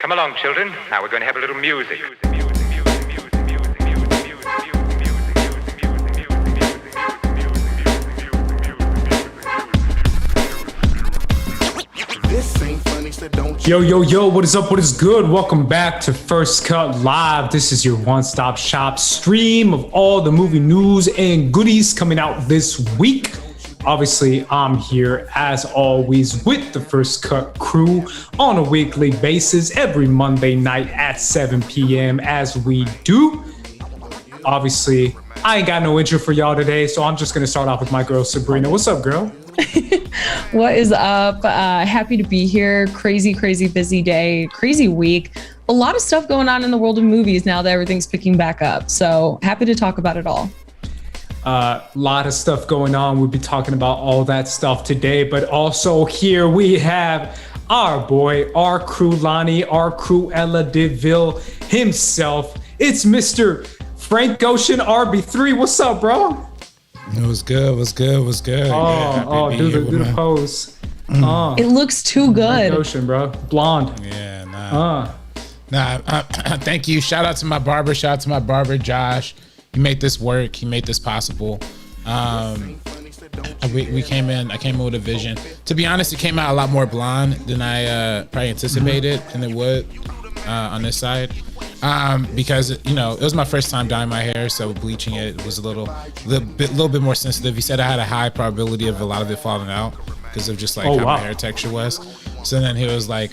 Come along, children. Now we're going to have a little music. Yo, what is up? What is good? Welcome back to First Cut Live. This is your one-stop shop stream of all the movie news and goodies coming out this week. Obviously, I'm here as always with the First Cut crew on a weekly basis every Monday night at 7 p.m. as we do. Obviously, I ain't got no intro for y'all today, so I'm just going to start off with my girl, Sabrina. What's up, girl? What is up? Happy to be here. Crazy busy day, crazy week. A lot of stuff going on in the world of movies now that everything's picking back up. So happy to talk about it all. Lot of stuff going on. We'll be talking about all that stuff today, but also here we have our boy, our crew Lonnie, our crew Ella DeVille himself. It's Mr. Frank Goshen, RB3. What's up, bro? It was good. Do the pose. It looks too good. Ocean, bro. Blonde. Yeah, thank you. Shout out to my barber. Shout out to my barber, Josh. He made this work. He made this possible. We came in. I came in with a vision. To be honest, it came out a lot more blonde than I probably anticipated, and it would on this side. Because it was my first time dyeing my hair, so bleaching it was a little bit more sensitive. He said I had a high probability of a lot of it falling out because of just like my hair texture was. So then he was like,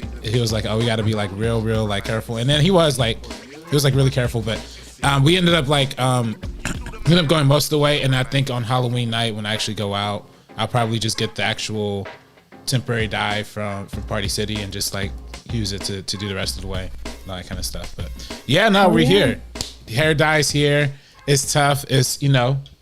oh, we got to be like real like careful. And then he was like really careful. But we ended up going most of the way. And I think on Halloween night when I actually go out, I'll probably just get the actual temporary dye from Party City and just like use it to do the rest of the way, all that kind of stuff. But yeah, we're here. The hair dye's here. It's tough. It's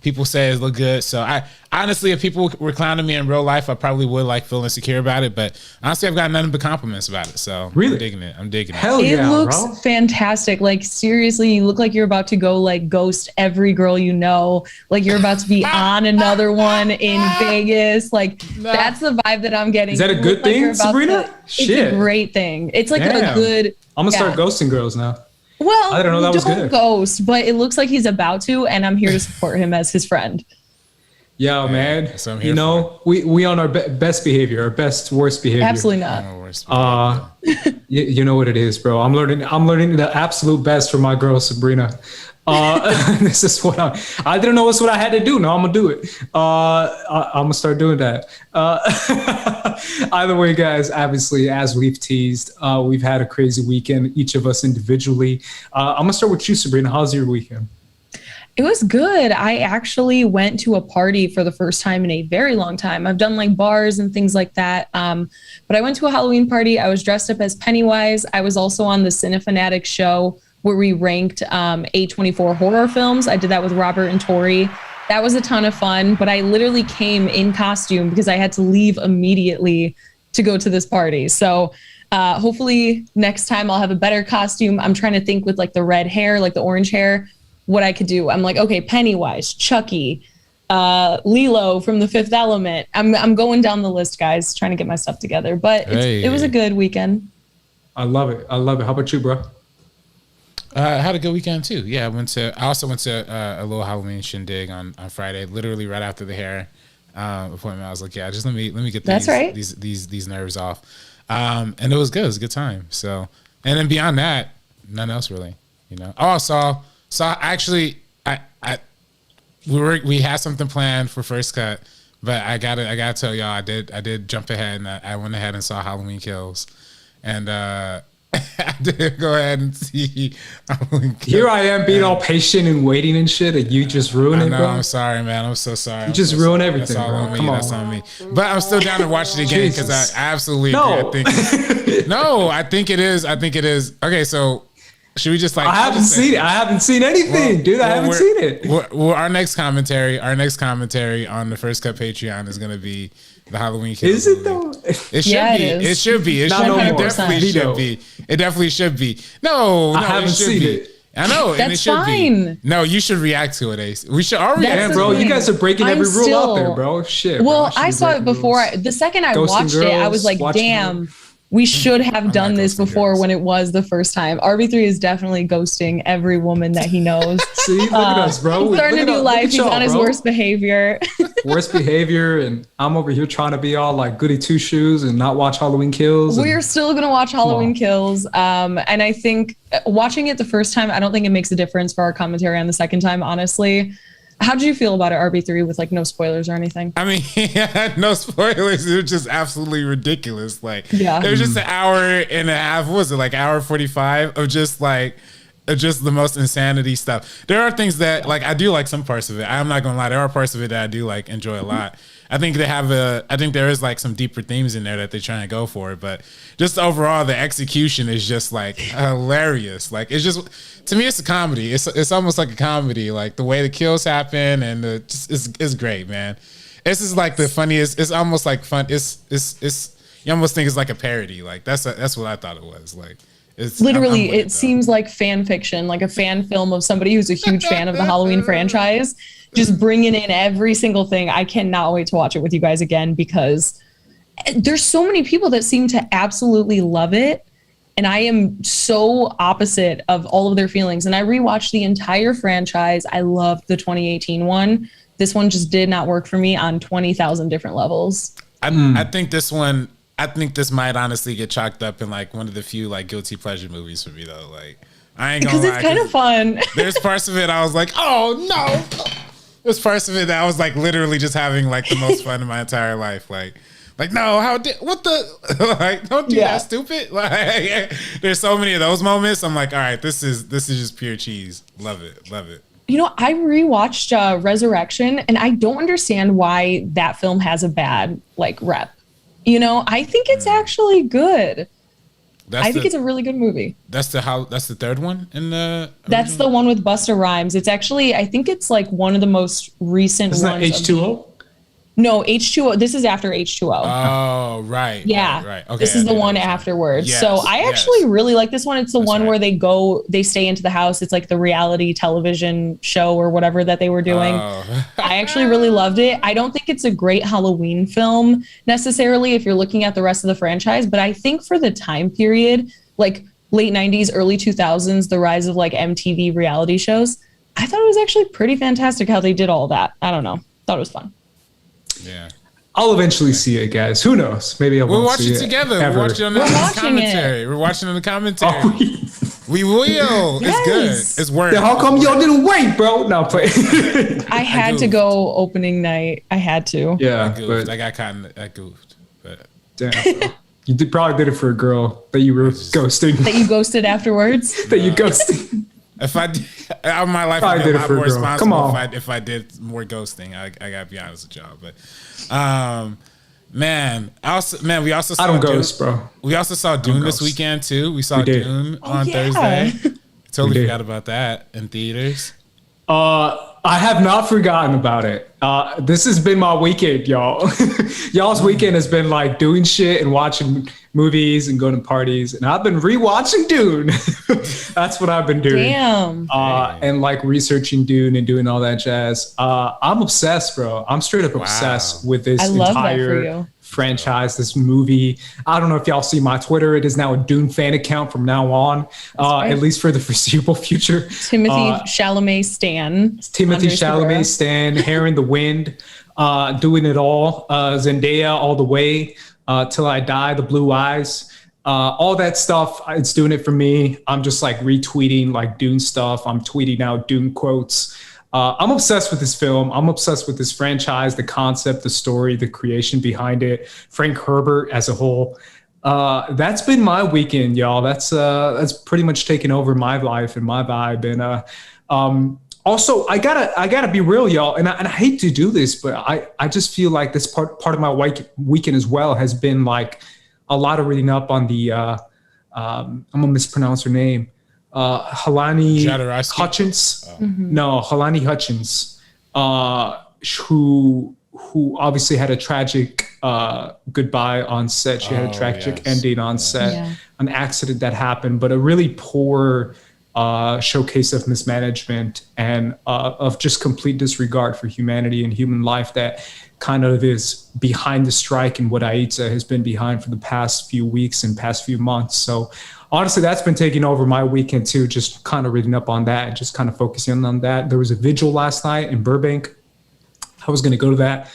people say it look good. So I honestly, if people were clowning me in real life, I probably would like feel insecure about it. But honestly, I've got nothing but compliments about it. So really? I'm digging it. Hell yeah, it looks bro. fantastic. Like seriously, you look like you're about to go like ghost every girl you know. Like you're about to be on another one in Vegas. Like that's the vibe that I'm getting. Is that a good thing, Sabrina? It's a great thing. It's like a good. I'm gonna start ghosting girls now. Well, I don't know that was good. Ghost, but it looks like he's about to, and I'm here to support him as his friend. Yeah, man. We on our best behavior, our worst behavior. Absolutely not. You know what it is, bro. I'm learning the absolute best from my girl Sabrina. This is what I didn't know what I had to do. No, I'm gonna do it. I'm gonna start doing that. Either way, guys, obviously, as we've teased, we've had a crazy weekend, each of us individually. I'm gonna start with you, Sabrina. How's your weekend? It was good. I actually went to a party for the first time in a very long time. I've done like bars and things like that. But I went to a Halloween party. I was dressed up as Pennywise. I was also on the Cinefanatic show where we ranked A24 horror films. I did that with Robert and Tori. That was a ton of fun, but I literally came in costume because I had to leave immediately to go to this party. So hopefully next time I'll have a better costume. I'm trying to think with like the red hair, like the orange hair, what I could do. I'm like, okay, Pennywise, Chucky, Lilo from The Fifth Element. I'm going down the list, guys, trying to get my stuff together. But it was a good weekend. I love it. How about you, bro? I had a good weekend too. Yeah, I also went to a little Halloween shindig on Friday, literally right after the hair appointment. I was like, yeah, just let me get these nerves off. And it was good. It was a good time. So, and then beyond that, nothing else really. Oh, so actually, we had something planned for First Cut, but I gotta tell y'all, I did jump ahead and I went ahead and saw Halloween Kills, and I did go ahead and see Halloween Kills. Here I am being all patient and waiting and shit, and you just ruined it, bro. I'm sorry, man. I'm so sorry. You just ruined everything, That's all bro. on me. Come on. That's on me. But I'm still down to watch it again because I absolutely agree. I think it is. Okay, so. Should we just like? I haven't seen it. I haven't seen anything, dude. I haven't seen it. Well, our next commentary on the First Cut Patreon is going to be the Halloween Kills. Is it though? It should be. It definitely should be. No, I haven't seen it. I know, and it should fine. be. No, you should react to it, Ace. We should all react. Yeah, bro, you guys are breaking every rule out there, bro. Shit. Well, bro, I saw it before. The second I watched it, I was like, damn. We should have done this before girls. when it was the first time. RB3 is definitely ghosting every woman that he knows. See, look at us, bro. He's starting a new life. He's on his worst behavior. Worst behavior, and I'm over here trying to be all like goody two shoes and not watch Halloween Kills. We're still gonna watch Halloween Kills, and I think watching it the first time, I don't think it makes a difference for our commentary on the second time. Honestly, how did you feel about it, RB3, with like no spoilers or anything? I mean, yeah, no spoilers. It was just absolutely ridiculous. Like, Yeah. it was just an hour and a half. What was it, like hour 45 of just the most insanity stuff. There are things that like I do like some parts of it. I'm not gonna lie, there are parts of it that I do like enjoy a lot. I think there is like some deeper themes in there that they're trying to go for, but just overall the execution is just like hilarious. Like it's just, to me, it's a comedy. It's almost like a comedy. Like the way the kills happen and it's great, man. This is like the funniest. It's almost like fun. It's you almost think it's like a parody. Like that's what I thought it was. Like it's Literally, I'm it seems like fan fiction, like a fan film of somebody who's a huge fan of the Halloween franchise, just bringing in every single thing. I cannot wait to watch it with you guys again because there's so many people that seem to absolutely love it. And I am so opposite of all of their feelings. And I rewatched the entire franchise. I loved the 2018 one. This one just did not work for me on 20,000 different levels. I think this might honestly get chalked up in like one of the few like guilty pleasure movies for me though. Like I ain't gonna lie, because it's kind of fun. There's parts of it I was like, oh no. There's parts of it that I was like literally just having like the most fun in my entire life. Like no, what the like don't do that, stupid. Like there's so many of those moments. I'm like, all right, this is just pure cheese. Love it. You know, I rewatched Resurrection, and I don't understand why that film has a bad like rep. You know, I think it's actually good. I think it's a really good movie. That's the third one in the. That's the one with Busta Rhymes. It's actually, I think it's like one of the most recent Isn't ones. that H2O? No, H2O. This is after H2O. Oh, right. Yeah. Right. Okay. This is the one afterwards. Yes, so I actually really like this one. It's the That's one right. where they stay into the house. It's like the reality television show or whatever that they were doing. Oh. I actually really loved it. I don't think it's a great Halloween film necessarily if you're looking at the rest of the franchise, but I think for the time period, like late 90s, early 2000s, the rise of like MTV reality shows, I thought it was actually pretty fantastic how they did all that. I don't know. Thought it was fun. Yeah. I'll eventually see it, guys. Who knows? Maybe I won't We'll watch see it together. ever. We'll watch it on the commentary. We're watching on the commentary. Oh, We will. Yes. It's good. It's worth. how come y'all didn't wait, bro? No, play. I had to go opening night. I had to. Yeah, I but got caught. I goofed. But damn, bro. You probably did it for a girl that you were ghosting. That you ghosted afterwards. That you ghosted. if I did, my life would Probably be did a it lot for a more girl. responsible Come on. if I did more ghosting. I gotta be honest with y'all. But man, we also saw I don't Dune. ghost, bro. We also saw Dune this ghost. weekend too. We saw did. Dune on yeah. Thursday. Totally We did. forgot about that in theaters. I have not forgotten about it. This has been my weekend, y'all. Y'all's weekend has been like doing shit and watching movies and going to parties, and I've been rewatching Dune. That's what I've been doing. Damn. And like researching Dune and doing all that jazz. I'm obsessed, bro. I'm straight up obsessed with this I love that for entire you. franchise, this movie. I don't know if y'all see my Twitter. It is now a Dune fan account from now on, right. at least for the foreseeable future. Timothy Chalamet Stan. Timothy Andre Chalamet, Segura. Stan, Hair in the Wind, doing it all. Zendaya all the way, Till I Die, the Blue Eyes. All that stuff, it's doing it for me. I'm just like retweeting like Dune stuff. I'm tweeting out Dune quotes. I'm obsessed with this film. I'm obsessed with this franchise, the concept, the story, the creation behind it. Frank Herbert as a whole. That's been my weekend, y'all. That's pretty much taken over my life and my vibe. And also, I gotta be real, y'all. And I hate to do this, but I just feel like this part of my weekend as well has been like a lot of reading up on the I'm gonna mispronounce her name. Helani Jodorowsky? Hutchins. No, Helani Hutchins, who obviously had a tragic goodbye on set. She had a tragic ending on set, an accident that happened, but a really poor showcase of mismanagement and of just complete disregard for humanity and human life that kind of is behind the strike and what Aitza has been behind for the past few weeks and past few months. So honestly, that's been taking over my weekend too, just kind of reading up on that and just kind of focusing on that. There was a vigil last night in Burbank. I was going to go to that.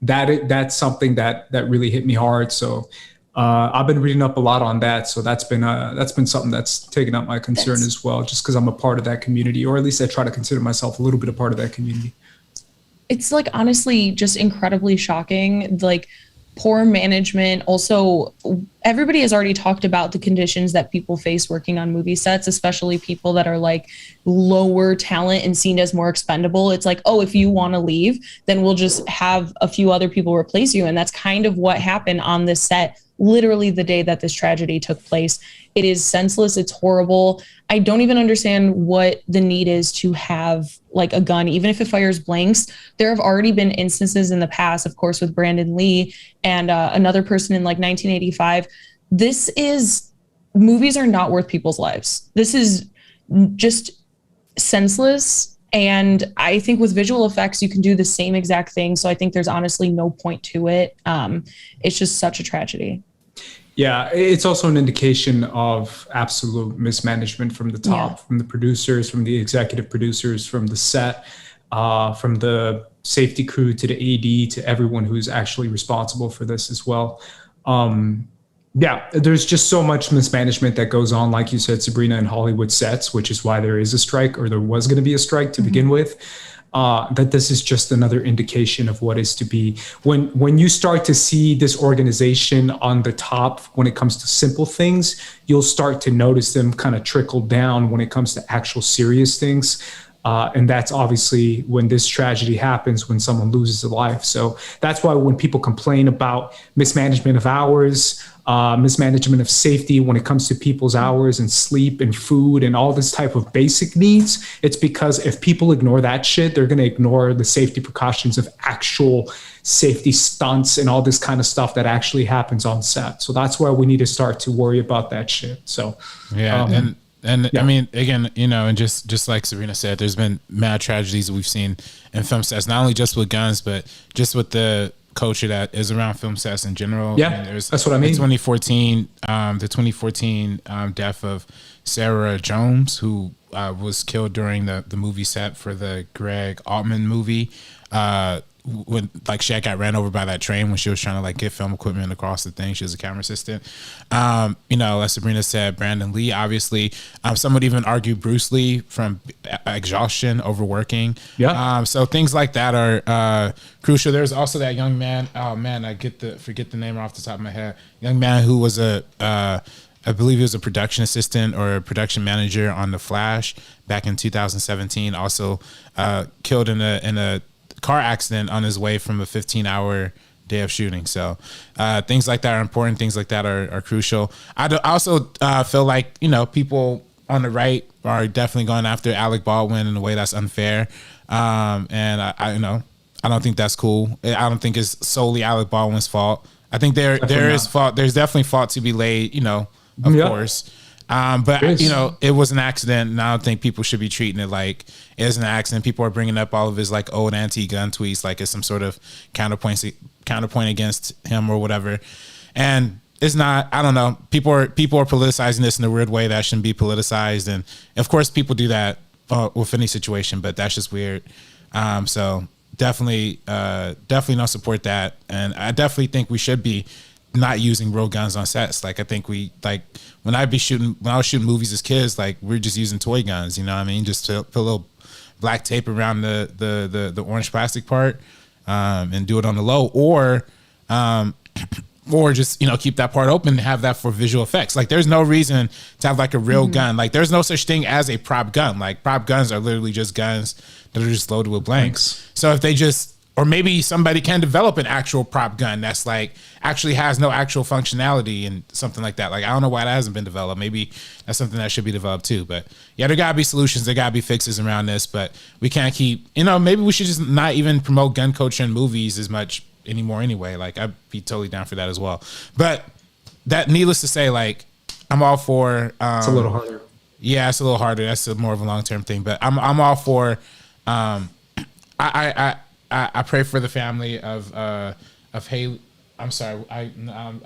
That's something that really hit me hard. So I've been reading up a lot on that. So that's been something that's taken up my concern as well, just because I'm a part of that community, or at least I try to consider myself a little bit a part of that community. It's like honestly just incredibly shocking. Like poor management. Also, everybody has already talked about the conditions that people face working on movie sets, especially people that are like lower talent and seen as more expendable. It's like, oh, if you want to leave, then we'll just have a few other people replace you. And that's kind of what happened on this set, literally the day that this tragedy took place. It is senseless. It's horrible. I don't even understand what the need is to have like a gun, even if it fires blanks. There have already been instances in the past, of course, with Brandon Lee and another person in like 1985. Movies are not worth people's lives. This is just senseless. And I think with visual effects, you can do the same exact thing. So I think there's honestly no point to it. It's just such a tragedy. Yeah, it's also an indication of absolute mismanagement from the top, from the producers, from the executive producers, from the set, from the safety crew to the AD, to everyone who's actually responsible for this as well. Yeah, there's just so much mismanagement that goes on, like you said, Sabrina, in Hollywood sets, which is why there is a strike, or there was going to be a strike to begin with. That this is just another indication of what is to be. When you start to see this organization on the top when it comes to simple things, you'll start to notice them kind of trickle down when it comes to actual serious things. And that's obviously when this tragedy happens, when someone loses a life. So that's why when people complain about mismanagement of hours, mismanagement of safety when it comes to people's hours and sleep and food and all this type of basic needs, it's because if people ignore that shit, they're going to ignore the safety precautions of actual safety stunts and all this kind of stuff that actually happens on set. So that's why we need to start to worry about that shit. So yeah, and I mean, again, you know, and just like Sabrina said, there's been mad tragedies that we've seen in film sets, not only just with guns, but just with the culture that is around film sets in general. Yeah, I mean, that's what I mean. The 2014 death of Sarah Jones, who was killed during the movie set for the Greg Altman movie. When like she got ran over by that train when she was trying to like get film equipment across the thing. She was a camera assistant. You know, as Sabrina said, Brandon Lee, obviously. Some would even argue Bruce Lee from exhaustion, overworking. Yeah. So things like that are crucial. There's also that young man. Oh man, I forget the name off the top of my head. Young man who was I believe he was a production assistant or a production manager on The Flash back in 2017. Also killed in a car accident on his way from a 15-hour day of shooting. So things like that are important. Things like that are crucial. I also feel like, you know, people on the right are definitely going after Alec Baldwin in a way that's unfair. And I don't think that's cool. I don't think it's solely Alec Baldwin's fault. I think there is fault. There's definitely fault to be laid, you know, of course. But you know, it was an accident, and I don't think people should be treating it like it's an accident. People are bringing up all of his like old anti-gun tweets like it's some sort of counterpoint against him or whatever, and it's not. I don't know. People are politicizing this in a weird way that shouldn't be politicized, and of course, people do that with any situation, but that's just weird. So definitely don't support that, and I definitely think we should be not using real guns on sets. Like I think when I was shooting movies as kids, like we're just using toy guns, you know what I mean? Just to put a little black tape around the orange plastic part, and do it on the low, or just, you know, keep that part open and have that for visual effects. Like there's no reason to have like a real gun. Like there's no such thing as a prop gun. Like prop guns are literally just guns that are just loaded with blanks. So if they just, or maybe somebody can develop an actual prop gun that's like actually has no actual functionality and something like that. Like, I don't know why that hasn't been developed. Maybe that's something that should be developed too. But yeah, there gotta be solutions. There gotta be fixes around this, but we can't keep, you know, maybe we should just not even promote gun culture in movies as much anymore anyway. Like I'd be totally down for that as well. But that, needless to say, like I'm all for, it's a little harder. Yeah, it's a little harder. That's more of a long-term thing, but I'm all for. I pray for the family of Haley. I'm sorry, I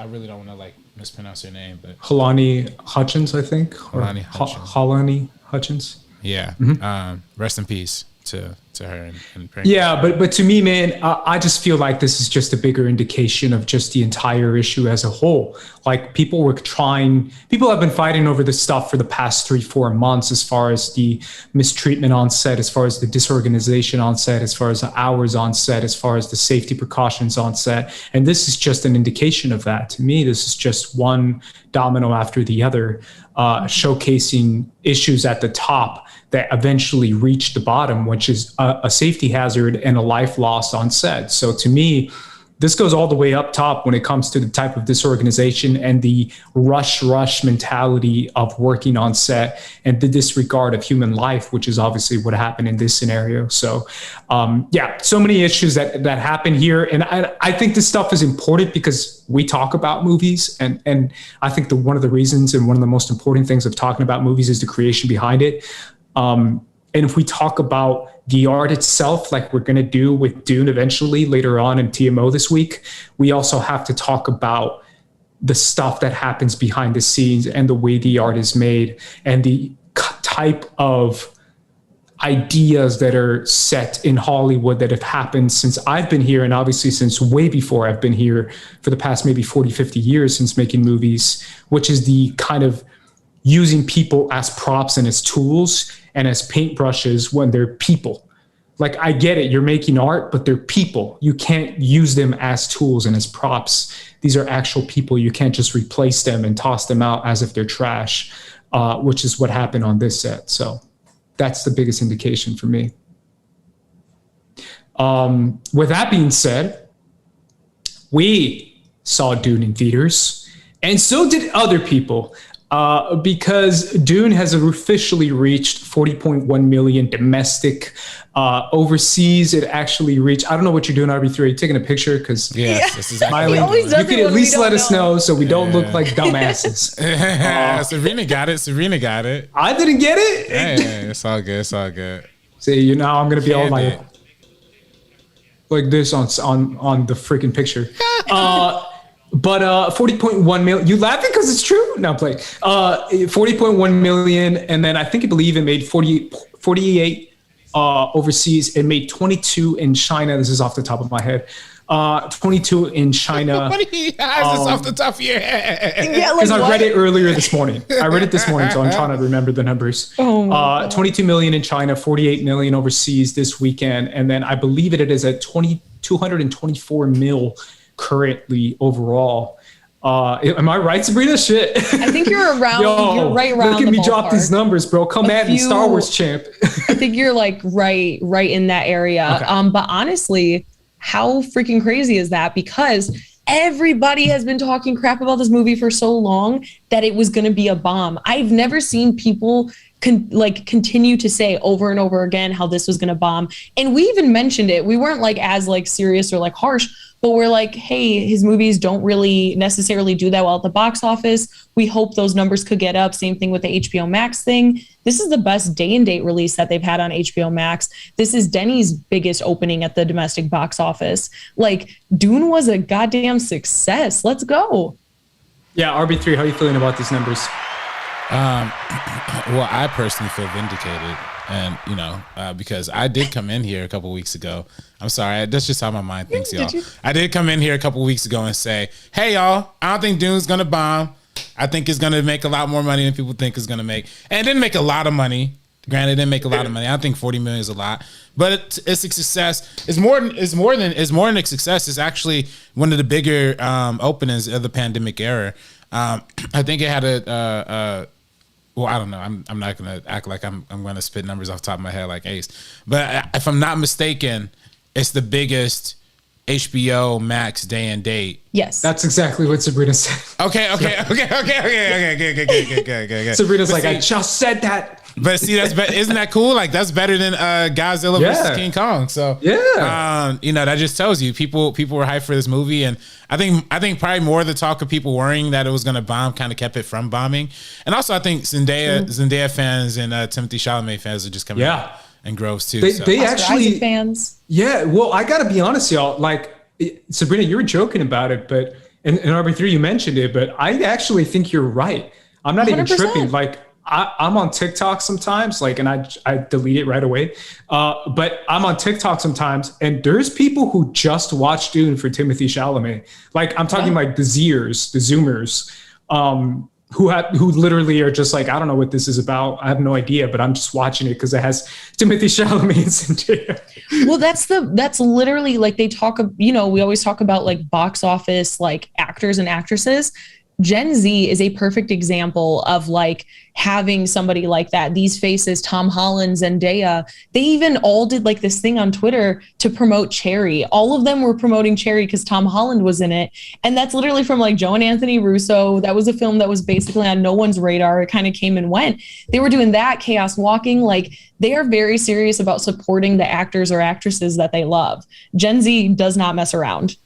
really don't want to like mispronounce her name, but Helani Hutchins, I think. Helani Hutchins. Helani Hutchins. Yeah. Rest in peace to her and praying. Yeah, but to me, man, I just feel like this is just a bigger indication of just the entire issue as a whole. Like people have been fighting over this stuff for the past 3-4 months, as far as the mistreatment on set, as far as the disorganization on set, as far as the hours on set, as far as the safety precautions on set. And this is just an indication of that. To me, this is just one domino after the other, showcasing issues at the top that eventually reach the bottom, which is a safety hazard and a life lost on set. So to me, this goes all the way up top when it comes to the type of disorganization and the rush mentality of working on set and the disregard of human life, which is obviously what happened in this scenario. So so many issues that happen here. And I think this stuff is important because we talk about movies. And I think one of the reasons and one of the most important things of talking about movies is the creation behind it. And if we talk about the art itself, like we're going to do with Dune eventually later on in TMO this week, we also have to talk about the stuff that happens behind the scenes and the way the art is made and the type of ideas that are set in Hollywood that have happened since I've been here, and obviously since way before I've been here for the past maybe 40, 50 years since making movies, which is the kind of using people as props and as tools and as paintbrushes when they're people. Like, I get it, you're making art, but they're people. You can't use them as tools and as props. These are actual people. You can't just replace them and toss them out as if they're trash, which is what happened on this set. So that's the biggest indication for me. With that being said, we saw Dune in theaters, and so did other people. Because Dune has officially reached 40.1 million domestic. Overseas, it actually reached, I don't know what you're doing, RB3. Are you taking a picture? Because yes, this is exactly you can at least let us know so we don't look like dumbasses. Sabrina got it. I didn't get it? Hey, it's all good. See, I'm going to be all like this on the freaking picture. But 40.1 million, you laughing because it's true? No, play. 40.1 million, and then I believe it made 48 overseas. It made 22 in China. This is off the top of my head. 22 in China. What do you have this off the top of your head? Because I read it earlier this morning. So I'm trying to remember the numbers. 22 million in China, 48 million overseas this weekend, and then I believe it is at 224 mil currently overall. Am I right, Sabrina? Shit. I think you're around. You're right around. Look at me drop these numbers, bro. Come at me, Star Wars champ. I think you're like right in that area. Okay. But honestly, how freaking crazy is that? Because everybody has been talking crap about this movie for so long that it was going to be a bomb. I've never seen people continue to say over and over again how this was going to bomb. And we even mentioned it. We weren't as serious or harsh, but we're like, hey, his movies don't really necessarily do that well at the box office. We hope those numbers could get up. Same thing with the HBO Max thing. This is the best day and date release that they've had on HBO Max. This is Denny's biggest opening at the domestic box office. Dune was a goddamn success. Let's go. Yeah, RB3, how are you feeling about these numbers? Well, I personally feel vindicated, and because I did come in here a couple weeks ago. I'm sorry, that's just how my mind thinks, y'all. I did come in here a couple weeks ago and say, "Hey, y'all, I don't think Dune's gonna bomb. I think it's gonna make a lot more money than people think it's gonna make." And it didn't make a lot of money. Granted, it didn't make a lot of money. I think 40 million is a lot, but it's a success. It's more than a success. It's actually one of the bigger openings of the pandemic era. I think it had well, I don't know. I'm not gonna act like I'm gonna spit numbers off the top of my head like Ace, but if I'm not mistaken, it's the biggest HBO Max day and date. Yes, that's exactly what Sabrina said. Okay. Sabrina's like, I just said that. But see, isn't that cool? Like that's better than Godzilla versus King Kong. So that just tells you people were hyped for this movie, and I think probably more the talk of people worrying that it was going to bomb kind of kept it from bombing, and also I think Zendaya fans and Timothée Chalamet fans are just coming out and groves too. They actually fans. Yeah, well, I gotta be honest, y'all. Like Sabrina, you were joking about it, but in RB3 you mentioned it, but I actually think you're right. I'm not 100%. Even tripping. Like I'm on TikTok sometimes, like, and I delete it right away. But I'm on TikTok sometimes, and there's people who just watch Dune for Timothée Chalamet. Like I'm talking like the Zoomers, who literally are just like, I don't know what this is about. I have no idea, but I'm just watching it because it has Timothée Chalamet and Zendaya. Well, that's literally like they talk, we always talk about like box office, like actors and actresses. Gen Z is a perfect example of like having somebody like that. These faces, Tom Holland, Zendaya, they even all did like this thing on Twitter to promote Cherry. All of them were promoting Cherry because Tom Holland was in it. And that's literally from like Joe and Anthony Russo. That was a film that was basically on no one's radar. It kind of came and went. They were doing that, Chaos Walking. Like they are very serious about supporting the actors or actresses that they love. Gen Z does not mess around.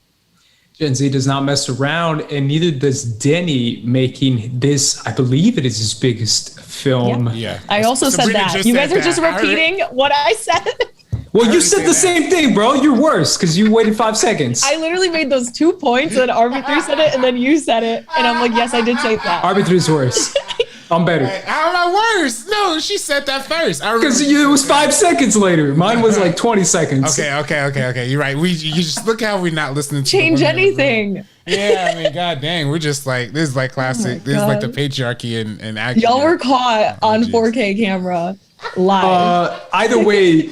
Gen Z does not mess around, and neither does Denny, making this, I believe it is his biggest film. Yeah. I also Sabrina said that. You guys are just repeating what I said. Well, you said the same thing, bro. You're worse because you waited 5 seconds. I literally made those 2 points, and RB3 said it, and then you said it. And I'm like, yes, I did say that. RB3 is worse. I'm better. How am I worse? No, she said that first. Because it was 5 seconds later. Mine was like 20 seconds. Okay. You're right. You just look how we're not listening to change anything. Yeah, I mean, god dang, we're just like, this is like classic. This is like the patriarchy and action. Y'all were caught on 4K camera live. Either way,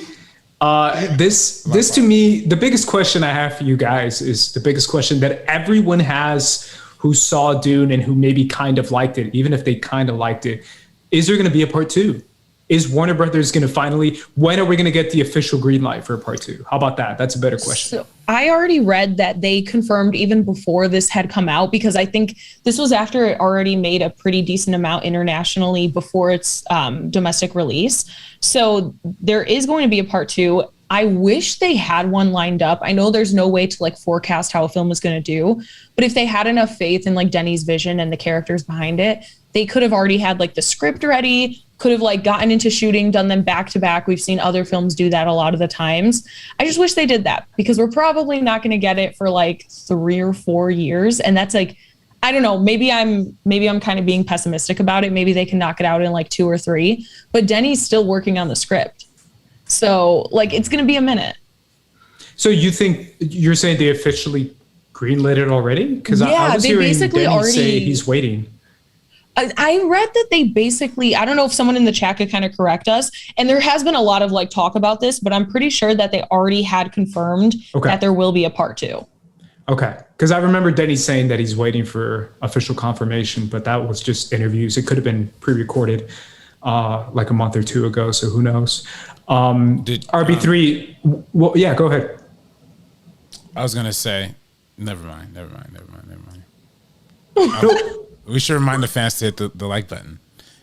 this to me, the biggest question I have for you guys is the biggest question that everyone has who saw Dune and who maybe kind of liked it, even if they kind of liked it. Is there going to be a part 2? Is Warner Brothers going to finally, when are we going to get the official green light for a part 2? How about that? That's a better question. So I already read that they confirmed even before this had come out, because I think this was after it already made a pretty decent amount internationally before its domestic release. So there is going to be a part 2. I wish they had one lined up. I know there's no way to like forecast how a film is going to do, but if they had enough faith in like Denis' vision and the characters behind it, they could have already had like the script ready, could have like gotten into shooting, done them back to back. We've seen other films do that a lot of the times. I just wish they did that, because we're probably not going to get it for like 3 or 4 years. And that's like, I don't know, maybe I'm kind of being pessimistic about it. Maybe they can knock it out in like 2 or 3, but Denis still working on the script. So like, it's going to be a minute. So you're saying they officially greenlit it already? Because I was hearing Denis say he's waiting. I read that they basically, I don't know if someone in the chat could kind of correct us. And there has been a lot of like talk about this, but I'm pretty sure that they already had confirmed that there will be a part 2. Okay. Because I remember Denis saying that he's waiting for official confirmation, but that was just interviews. It could have been pre-recorded like a month or 2 ago. So who knows? RB3, well, yeah, go ahead. I was going to say, never mind. We should remind the fans to hit the like button.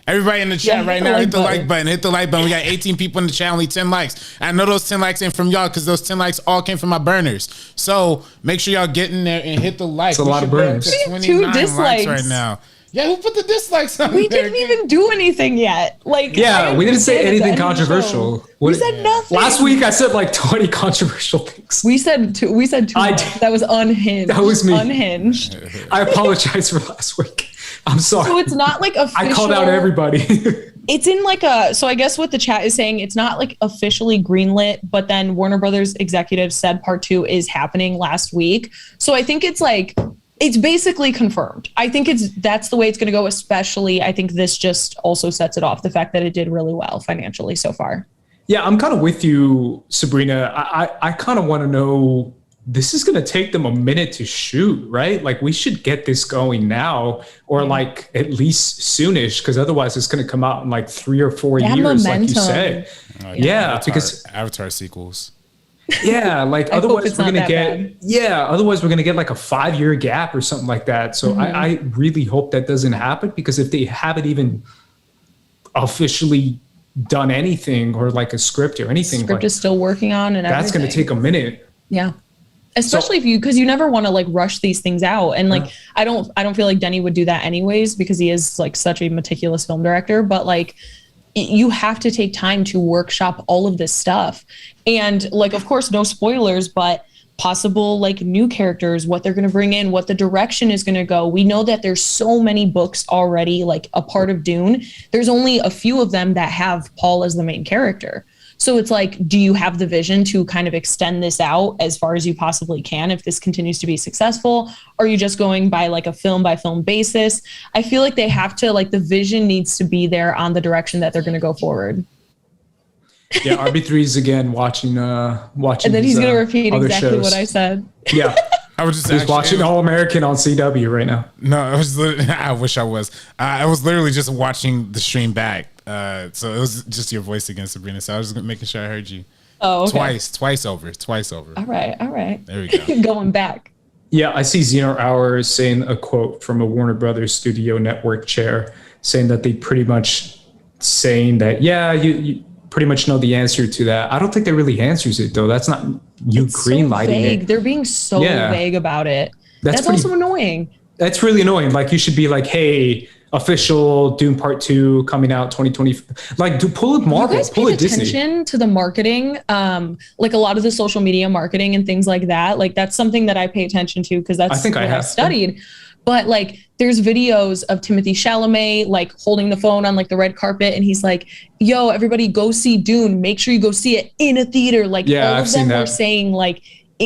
Everybody in the chat right now, hit the like button. Hit the like button. We got 18 people in the chat, only 10 likes. I know those 10 likes ain't from y'all, because those 10 likes all came from my burners. So make sure y'all get in there and hit the like. It's a lot of burners. We have 2 dislikes right now. Yeah, who put the dislikes on? We didn't even do anything yet. Like, yeah, we didn't say anything controversial. We said nothing. Last week I said like 20 controversial things. We said 2. That was unhinged. That was me. Unhinged. I apologize for last week. I'm sorry. So it's not like official. I called out everybody. It's in like so I guess what the chat is saying, it's not like officially greenlit, but then Warner Brothers executives said part 2 is happening last week. So I think it's like, it's basically confirmed. I think that's the way it's going to go, especially I think this just also sets it off, the fact that it did really well financially so far. Yeah, I'm kind of with you, Sabrina. I kind of want to know, this is going to take them a minute to shoot, right? Like we should get this going now, or like at least soonish, because otherwise it's going to come out in like 3 or 4 years, momentum. Like you said. Because Avatar sequels. Yeah, like otherwise we're gonna get like a 5-year gap or something like that. So I really hope that doesn't happen, because if they haven't even officially done anything or like a script or anything. Script is still working on, and that's going to take a minute. Yeah. Especially if you, because you never want to like rush these things out. And like, I don't feel like Denny would do that anyways, because he is like such a meticulous film director, but like you have to take time to workshop all of this stuff. And like, of course, no spoilers, but possible like new characters, what they're going to bring in, what the direction is going to go. We know that there's so many books already like a part of Dune. There's only a few of them that have Paul as the main character. So it's like, do you have the vision to kind of extend this out as far as you possibly can if this continues to be successful? Or are you just going by like a film by film basis? I feel like they have to, like, the vision needs to be there on the direction that they're going to go forward. Yeah, RB3 is again watching. And then he's going to repeat exactly shows. what I said. Yeah. I was just He's watching All American on CW right now. No, I wish I was. I was literally just watching the stream back. So it was just your voice again, Sabrina. So I was just making sure I heard you. Oh, okay. Twice over. All right. There we go. Going back. Yeah, I see Xeno Hour saying a quote from a Warner Brothers Studio Network chair saying that they pretty much saying that, yeah, you pretty much know the answer to that. I don't think that really answers it though. That's not you greenlighting it. They're being so vague about it. That's also annoying. That's really annoying. Like, you should be like, hey, official Dune Part 2 coming out 2020. Like, pull it Marvel, you guys pull it Disney. Attention to the marketing, like a lot of the social media marketing and things like that. Like, that's something that I pay attention to because that's what I studied. But like, there's videos of Timothée Chalamet like holding the phone on like the red carpet, and he's like, "Yo, everybody, go see Dune. Make sure you go see it in a theater." Like, all of them were saying like,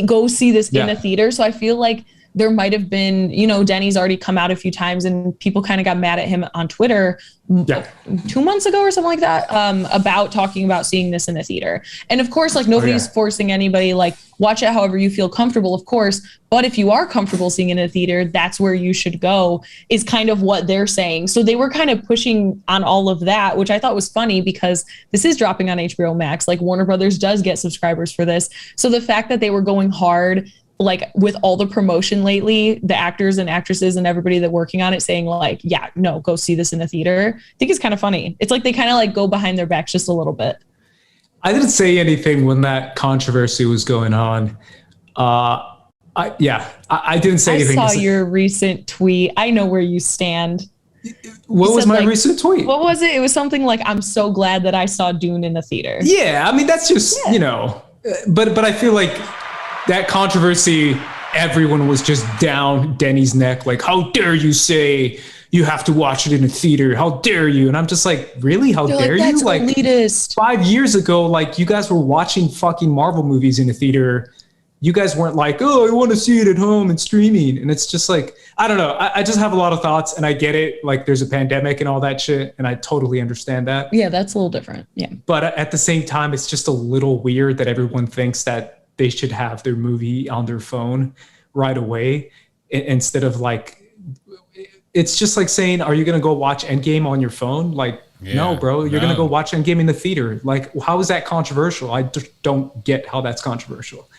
"Go see this in a theater." So I feel like there might have been, you know, Denny's already come out a few times and people kind of got mad at him on Twitter 2 months ago or something like that, about talking about seeing this in the theater. And of course, like, nobody's forcing anybody, like, watch it however you feel comfortable, of course. But if you are comfortable seeing it in a theater, that's where you should go, is kind of what they're saying. So they were kind of pushing on all of that, which I thought was funny because this is dropping on HBO Max. Like, Warner Brothers does get subscribers for this. So the fact that they were going hard, like, with all the promotion lately, the actors and actresses and everybody that working on it saying like, yeah, no, go see this in the theater, I think it's kind of funny. It's like they kind of like go behind their backs just a little bit. I didn't say anything when that controversy was going on. I didn't say anything. I saw your recent tweet. I know where you stand. What was my recent tweet? What was it? It was something like, I'm so glad that I saw Dune in the theater. Yeah, I mean, that's just, you know, but I feel like that controversy, everyone was just down Denny's neck. Like, how dare you say you have to watch it in a theater? How dare you? And I'm just like, really? How dare you? Like, elitist. 5 years ago, like, you guys were watching fucking Marvel movies in a theater. You guys weren't like, oh, I want to see it at home and streaming. And it's just like, I don't know. I just have a lot of thoughts, and I get it. Like, there's a pandemic and all that shit, and I totally understand that. Yeah, that's a little different. Yeah. But at the same time, it's just a little weird that everyone thinks that they should have their movie on their phone right away instead of like, it's just like saying, are you going to go watch Endgame on your phone? Like, no, bro, you're going to go watch Endgame in the theater. Like, how is that controversial? I just don't get how that's controversial,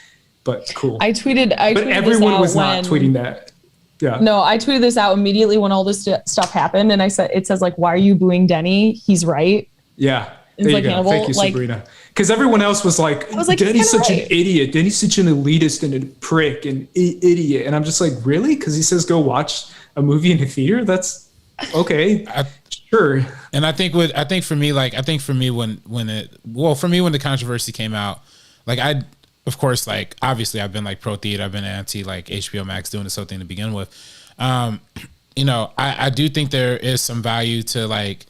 but cool. I tweeted but everyone was not tweeting that. Yeah. No, I tweeted this out immediately when all this stuff happened. And I said, it says like, why are you booing Denny? He's right. Yeah. It's like, Hannibal. Thank you, Sabrina. Because everyone else was like, Denny's such an idiot. Denny's such an elitist and a prick and idiot. And I'm just like, really? Because he says go watch a movie in a theater? That's okay. Sure. And I think for me when the controversy came out, like, of course, like, obviously I've been like pro theater, I've been anti like HBO Max doing this whole thing to begin with. You know, I do think there is some value to like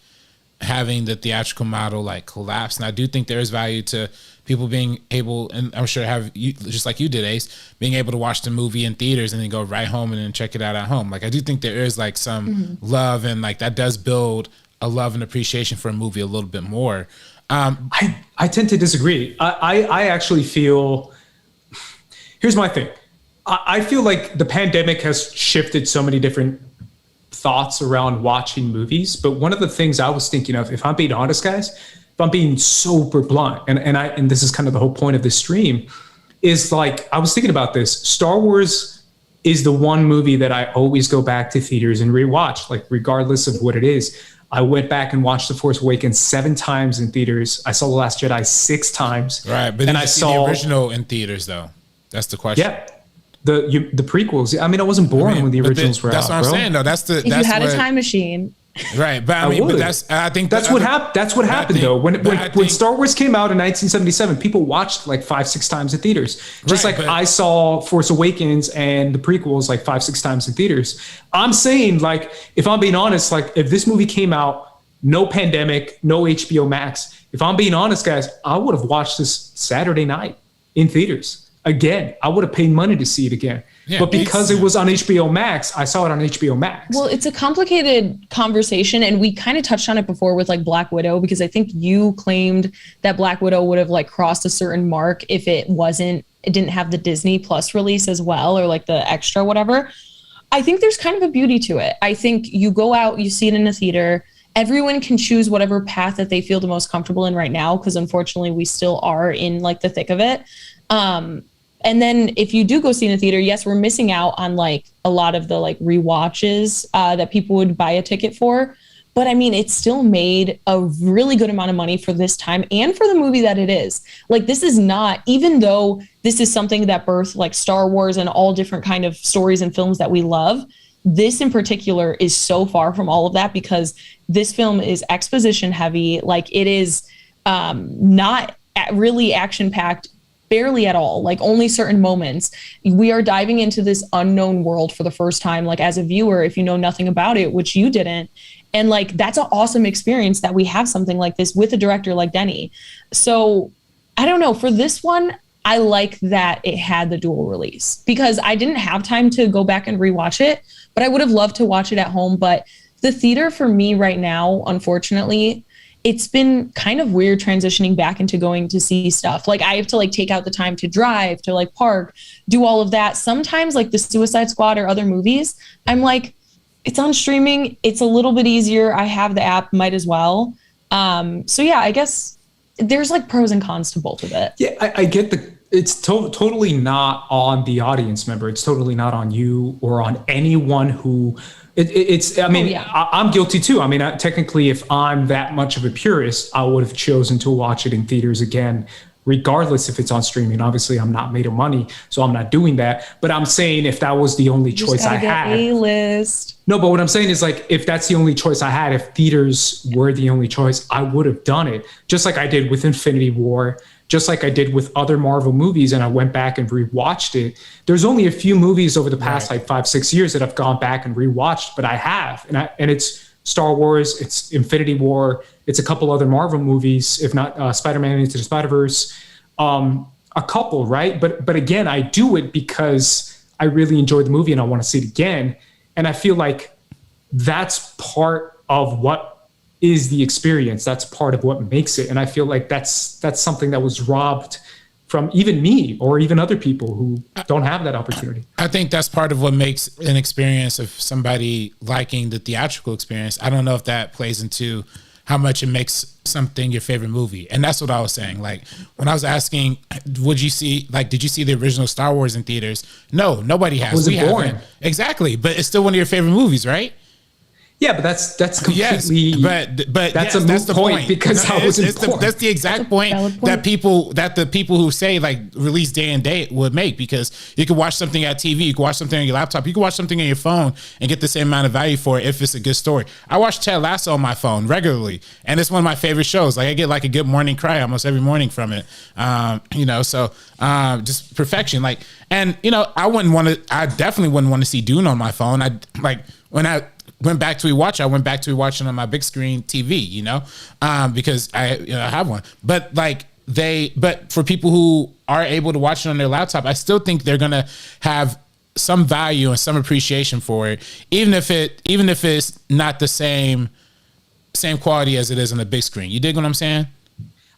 having the theatrical model like collapse, and I do think there is value to people being able, and I'm sure have you, just like you did, Ace, being able to watch the movie in theaters and then go right home and then check it out at home. Like, I do think there is like some love, and like that does build a love and appreciation for a movie a little bit more. I tend to disagree. I actually feel, here's my thing. I feel like the pandemic has shifted so many different thoughts around watching movies. But one of the things I was thinking of, if I'm being honest, guys, if I'm being super blunt, and this is kind of the whole point of this stream, is like, I was thinking about this. Star Wars is the one movie that I always go back to theaters and rewatch, like, regardless of what it is. I went back and watched The Force Awakens 7 times in theaters. I saw The Last Jedi 6 times. Right, but and I saw the original in theaters though. That's the question. Yeah, the prequels. I mean, I wasn't born when the originals were out. That's what I'm saying though. If you had a time machine. Right, but I think that's what happened. That's what happened though. When Star Wars came out in 1977, people watched like 5-6 times in theaters. Just I saw Force Awakens and the prequels like 5-6 times in theaters. I'm saying, like, if I'm being honest, like if this movie came out, no pandemic, no HBO Max. If I'm being honest, guys, I would have watched this Saturday night in theaters again. I would have paid money to see it again. Yeah, but because it was on HBO Max, I saw it on HBO Max. Well, it's a complicated conversation, and we kind of touched on it before with like Black Widow, because I think you claimed that Black Widow would have like crossed a certain mark if it didn't have the Disney Plus release as well, or like the extra whatever. I think there's kind of a beauty to it. I think you go out, you see it in a theater. Everyone can choose whatever path that they feel the most comfortable in right now, because unfortunately we still are in like the thick of it. And then if you do go see in a theater, yes, we're missing out on like a lot of the like rewatches that people would buy a ticket for. But I mean, it still made a really good amount of money for this time and for the movie that it is. Like, this is not, even though this is something that birthed like Star Wars and all different kind of stories and films that we love, this in particular is so far from all of that, because this film is exposition heavy. Like, it is not really action packed. Barely at all, like only certain moments. We are diving into this unknown world for the first time, like as a viewer, if you know nothing about it, which you didn't. And like, that's an awesome experience that we have something like this with a director like Denis. So I don't know, for this one, I like that it had the dual release, because I didn't have time to go back and rewatch it, but I would have loved to watch it at home. But the theater for me right now, unfortunately, it's been kind of weird transitioning back into going to see stuff. Like, I have to like take out the time to drive, to like park, do all of that. Sometimes like the Suicide Squad or other movies, I'm like, it's on streaming. It's a little bit easier. I have the app, might as well. So yeah, I guess there's like pros and cons to both of it. Yeah, I get it's totally not on the audience member. It's totally not on you or on anyone who it's, I mean, I'm guilty too. I mean, technically, if I'm that much of a purist, I would have chosen to watch it in theaters again, regardless if it's on streaming. Obviously, I'm not made of money, so I'm not doing that. But I'm saying, if that was the only choice I had, A-list. No, but what I'm saying is, like, if that's the only choice I had, if theaters were the only choice, I would have done it, just like I did with Infinity War, just like I did with other Marvel movies, and I went back and rewatched it. There's only a few movies over the past like 5-6 years that I've gone back and rewatched, but I have, and it's Star Wars, it's Infinity War, it's a couple other Marvel movies, if not Spider-Man Into the Spider-Verse, a couple, right? But again, I do it because I really enjoyed the movie and I want to see it again, and I feel like that's part of what is the experience. That's part of what makes it. And I feel like that's something that was robbed from even me or even other people who don't have that opportunity. I think that's part of what makes an experience of somebody liking the theatrical experience. I don't know if that plays into how much it makes something your favorite movie. And that's what I was saying. Like, when I was asking, did you see the original Star Wars in theaters? No, nobody has. Was it boring? Exactly. But it's still one of your favorite movies, right? Yeah, but that's completely. Yes, but that's a moot point because I was informed. That's the exact point that the people who say like release day and date would make, because you can watch something at TV, you can watch something on your laptop, you can watch something on your phone and get the same amount of value for it if it's a good story. I watch Ted Lasso on my phone regularly, and it's one of my favorite shows. Like, I get like a good morning cry almost every morning from it. So just perfection. Like, and I definitely wouldn't want to see Dune on my phone. When I went back to rewatch, I went back to rewatching on my big screen TV, because I have one. But but for people who are able to watch it on their laptop, I still think they're gonna have some value and some appreciation for it, even if it's not the same quality as it is on the big screen. You dig what I'm saying?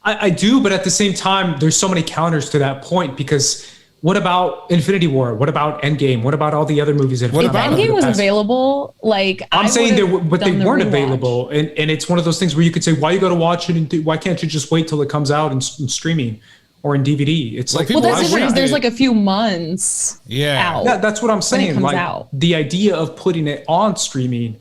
I do, but at the same time, there's so many counters to that point, because what about Infinity War? What about Endgame? What about all the other movies that have Endgame was available? Like, I'm saying they weren't available, and it's one of those things where you could say, why you got to watch it, and why can't you just wait till it comes out in streaming or in DVD? It's like, well, that's the difference. There's like a few months out. Yeah, that's what I'm saying. When it comes like out. The idea of putting it on streaming,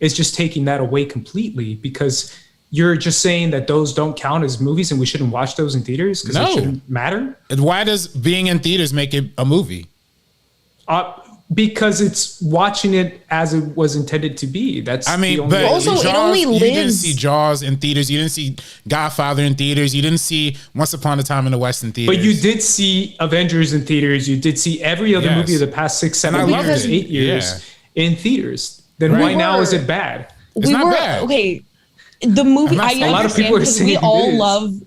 is just taking that away completely, because you're just saying that those don't count as movies and we shouldn't watch those in theaters because it shouldn't matter. Why does being in theaters make it a movie? Because it's watching it as it was intended to be. That's the only but also Jaws, it only lives. You didn't see Jaws in theaters. You didn't see Godfather in theaters. You didn't see Once Upon a Time in the West in theaters. But you did see Avengers in theaters. You did see every other movie of the past 6, 7 years, 8 years in theaters. Then why now is it bad? It's not bad. Okay. The movie, I a lot of people are saying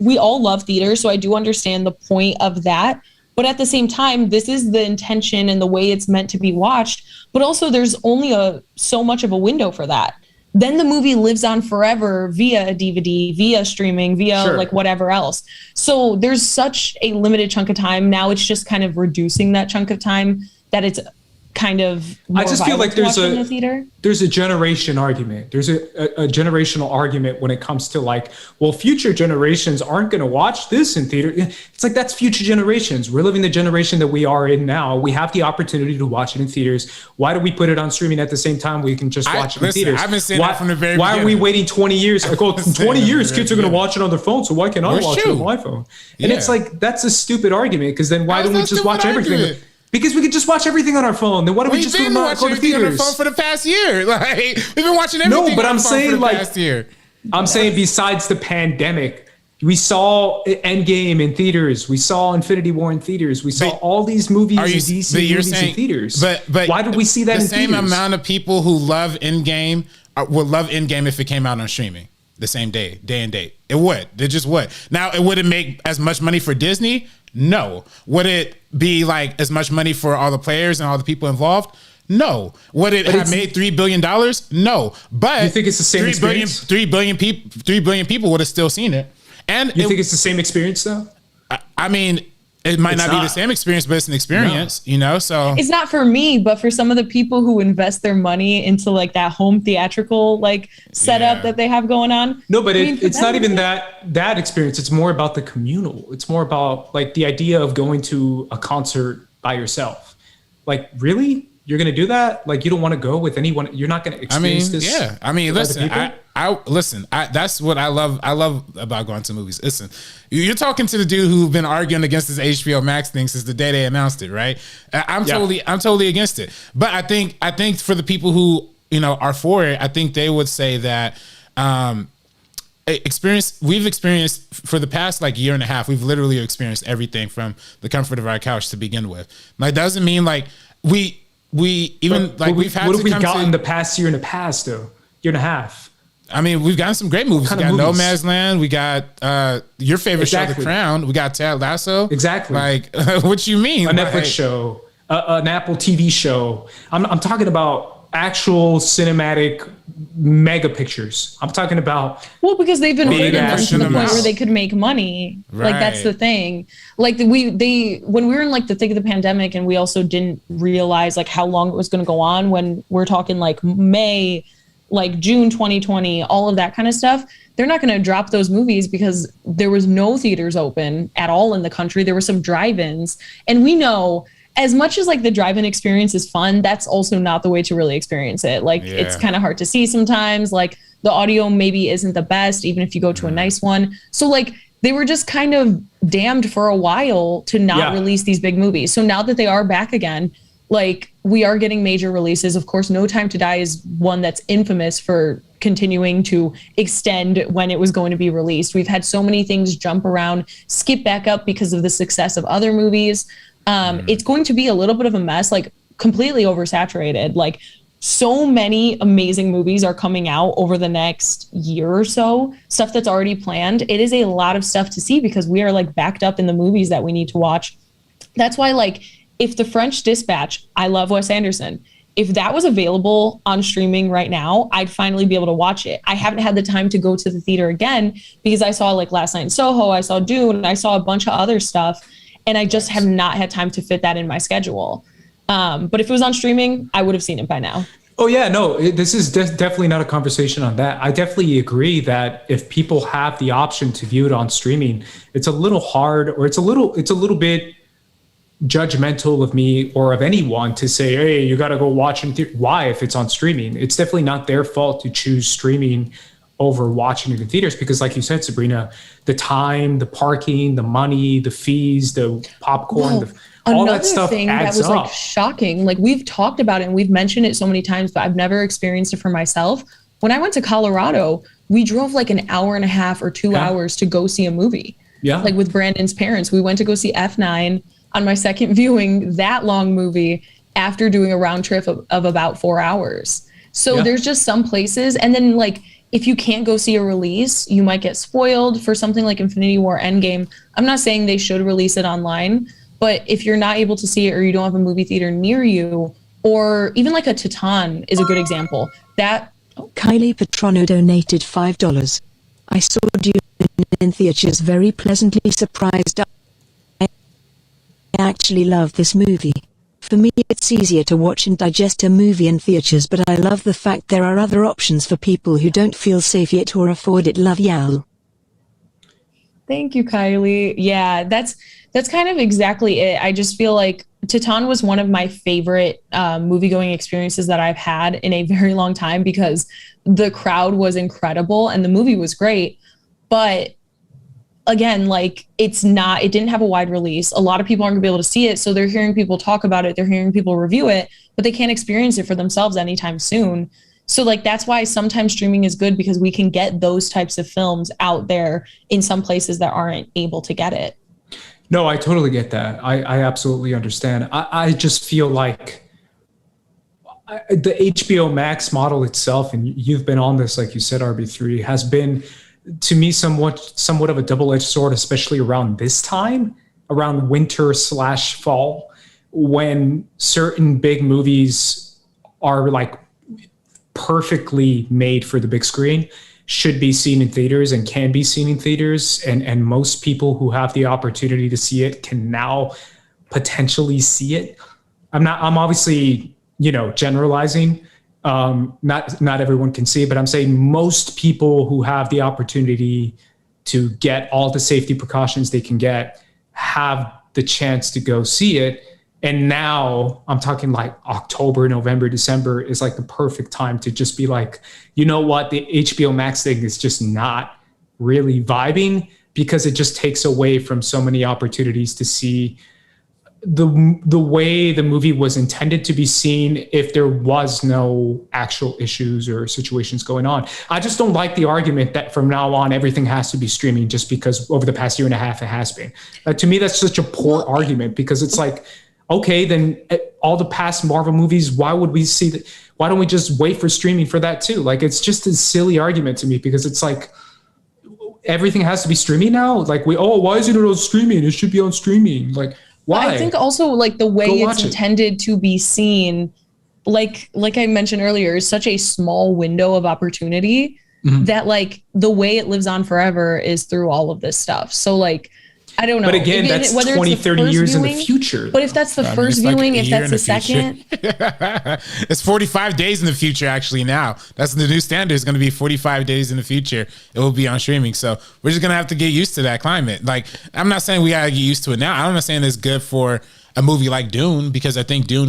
we all love theaters, so I do understand the point of that. But at the same time, this is the intention and the way it's meant to be watched. But also, there's only so much of a window for that. Then the movie lives on forever via a DVD, via streaming, via like whatever else. So there's such a limited chunk of time. Now it's just kind of reducing that chunk of time that it's kind of more I just feel like there's a generation argument. There's a generational argument when it comes to like, well, future generations aren't going to watch this in theater. It's like, that's future generations. We're living the generation that we are in now. We have the opportunity to watch it in theaters. Why do we put it on streaming at the same time? We can just watch it in theaters. I've been saying that from the very beginning. Why are we waiting 20 years? Like, oh, in 20 years, kids are going to watch it on their phone. So why can't I watch it on my phone? And it's like, that's a stupid argument, because then why don't we just watch everything? Because we could just watch everything on our phone. Then why don't we just go to theaters? On our phone for the past year. Like, we've been watching everything. No, but I'm saying, for the like, past year. I'm saying besides the pandemic, we saw Endgame in theaters. We saw Infinity War in theaters. We saw all these movies and DC movies in theaters. But why did we see that in theaters? The same amount of people who love Endgame would love Endgame if it came out on streaming the same day and date. It would. It just would. Now, it wouldn't make as much money for Disney. No. Would it be like as much money for all the players and all the people involved? No. Would it have made $3 billion? No. But you think it's the same experience? 3 billion people would have still seen it. And you think it's the same experience though? I mean, it might not be the same experience, but it's an experience, you know? So it's not for me, but for some of the people who invest their money into like that home theatrical like setup that they have going on. No, but it's not even that experience. It's more about the communal. It's more about like the idea of going to a concert by yourself. Like, really? You're going to do that? Like, you don't want to go with anyone. You're not going to experience this. Yeah. I mean, listen, that's what I love. I love about going to movies. Listen, you're talking to the dude who's been arguing against this HBO Max thing since the day they announced it, right? I'm totally against it. But I think for the people who, you know, are for it, I think they would say that, we've experienced for the past like year and a half, we've literally experienced everything from the comfort of our couch to begin with. Like, doesn't mean like we've gotten the past year and a half. I mean, we've gotten some great movies. We got Nomadland. We got your favorite show, The Crown. We got Ted Lasso. Exactly. Like, what you mean? A Netflix show, an Apple TV show. I'm talking about actual cinematic mega pictures. I'm talking about because they've been making them to the point where they could make money. Right. Like, that's the thing. Like, when we were in like the thick of the pandemic, and we also didn't realize like how long it was going to go on. When we're talking like May, like June 2020, all of that kind of stuff, they're not going to drop those movies because there was no theaters open at all in the country. There were some drive-ins, and we know, as much as like the drive-in experience is fun, that's also not the way to really experience it. Like, it's kind of hard to see sometimes. Like, the audio maybe isn't the best, even if you go to a nice one. So like, they were just kind of damned for a while to not release these big movies. So now that they are back again, like, we are getting major releases. Of course, No Time to Die is one that's infamous for continuing to extend when it was going to be released. We've had so many things jump around, skip back up because of the success of other movies. It's going to be a little bit of a mess, like completely oversaturated. Like, so many amazing movies are coming out over the next year or so, stuff that's already planned. It is a lot of stuff to see because we are like backed up in the movies that we need to watch. That's why, like, if The French Dispatch, I love Wes Anderson. If that was available on streaming right now, I'd finally be able to watch it. I haven't had the time to go to the theater again because I saw like Last Night in Soho, I saw Dune, I saw a bunch of other stuff. And I just have not had time to fit that in my schedule. But if it was on streaming, I would have seen it by now. Oh yeah, no, this is definitely not a conversation on that. I definitely agree that if people have the option to view it on streaming, it's a little hard, or it's a little bit judgmental of me or of anyone to say, hey, you got to go watch it. Why, if it's on streaming? It's definitely not their fault to choose streaming over watching it in theaters, because like you said, Sabrina, the time, the parking, the money, the fees, the popcorn, all that stuff thing adds that was up. like shocking. Like we've talked about it and we've mentioned it so many times, but I've never experienced it for myself. When I went to Colorado, we drove like an hour and a half or 2 hours to go see a movie. Yeah. Like with Brandon's parents, we went to go see F9 on my second viewing, that long movie, after doing a round trip of about 4 hours. So there's just some places. And then like, if you can't go see a release, you might get spoiled for something like Infinity War Endgame. I'm not saying they should release it online, but if you're not able to see it or you don't have a movie theater near you, or even like a Titan is a good example. That Kylie Petrano donated $5. I saw Dune in theaters, very pleasantly surprised. I actually love this movie. For me, it's easier to watch and digest a movie in theaters, but I love the fact there are other options for people who don't feel safe yet or afford it. Love y'all. Thank you, Kylie. Yeah, that's kind of exactly it. I just feel like Titan was one of my favorite movie-going experiences that I've had in a very long time, because the crowd was incredible and the movie was great. But again, like it didn't have a wide release. A lot of people aren't gonna be able to see it. So they're hearing people talk about it. They're hearing people review it, but they can't experience it for themselves anytime soon. So like, that's why sometimes streaming is good, because we can get those types of films out there in some places that aren't able to get it. No, I totally get that. I absolutely understand. I just feel like the HBO Max model itself, and you've been on this, like you said, RB3, has been, to me, somewhat of a double-edged sword, especially around this time, around winter/fall, when certain big movies are like perfectly made for the big screen, should be seen in theaters and can be seen in theaters. And most people who have the opportunity to see it can now potentially see it. I'm obviously, generalizing. Not everyone can see it, but I'm saying most people who have the opportunity to get all the safety precautions they can get have the chance to go see it. And now I'm talking like October, November, December is like the perfect time to just be like, you know what, the HBO Max thing is just not really vibing, because it just takes away from so many opportunities to see the way the movie was intended to be seen if there was no actual issues or situations going on. I just don't like the argument that from now on everything has to be streaming just because over the past year and a half it has been. To me, that's such a poor argument, because it's like, okay, then all the past Marvel movies, why would we see that? Why don't we just wait for streaming for that too? Like, it's just a silly argument to me, because it's like everything has to be streaming now. Like why isn't it on streaming? It should be on streaming. Like, why? I think also like the way it's intended to be seen, like I mentioned earlier, is such a small window of opportunity that like the way it lives on forever is through all of this stuff. So like, I don't know. But again, that's 20, 30 years in the future. But if that's the first viewing, if that's the second. It's 45 days in the future, actually, now. That's the new standard. It's going to be 45 days in the future. It will be on streaming. So we're just going to have to get used to that climate. Like, I'm not saying we got to get used to it now. I'm not saying it's good for a movie like Dune, because I think Dune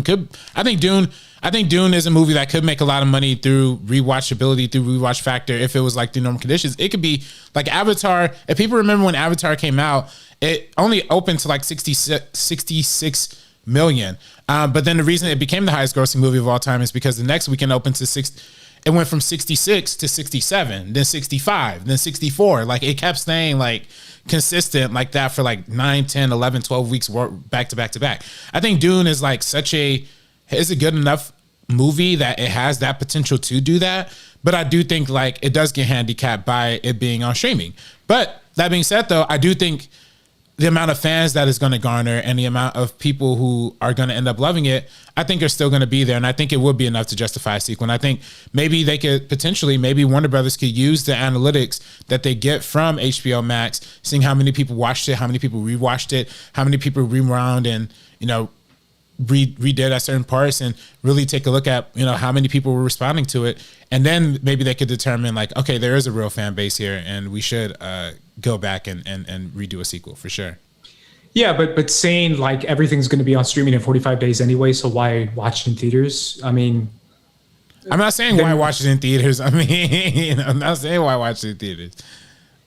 is a movie that could make a lot of money through rewatchability, through rewatch factor. If it was like the normal conditions, it could be like Avatar. If people remember when Avatar came out, it only opened to like 66 million. But then the reason it became the highest grossing movie of all time is because the next weekend opened to it went from 66 to 67, then 65, then 64. Like, it kept staying like consistent like that for like 9, 10, 11, 12 weeks back to back to back. I think Dune is like is a good enough movie that it has that potential to do that. But I do think like it does get handicapped by it being on streaming. But that being said, though, I do think the amount of fans that is going to garner and the amount of people who are going to end up loving it, I think are still going to be there. And I think it would be enough to justify a sequel. And I think maybe they could maybe Warner Brothers could use the analytics that they get from HBO Max, seeing how many people watched it, how many people rewatched it, how many people rewound and, redid at certain parts, and really take a look at, how many people were responding to it. And then maybe they could determine like, okay, there is a real fan base here and we should go back and redo a sequel for sure. Yeah, but saying like everything's going to be on streaming in 45 days anyway, so why watch it in theaters? I mean, I'm not saying why watch it in theaters. I mean, I'm not saying why watch it in theaters.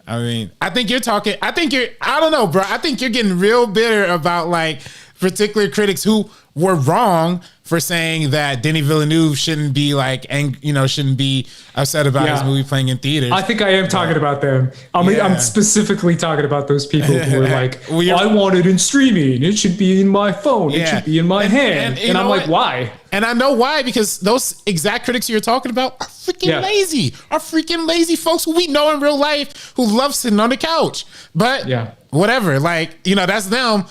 I mean, I don't know, bro. I think you're getting real bitter about like particular critics who were wrong for saying that Denis Villeneuve shouldn't be like, and shouldn't be upset about his movie playing in theaters. I think I am talking about them. I'm specifically talking about those people who were like, I want it in streaming. It should be in my phone. It should be in my hand. And I'm like, why? And I know why, because those exact critics you're talking about are freaking lazy. Are freaking lazy folks who we know in real life who love sitting on the couch. But whatever, like, that's them.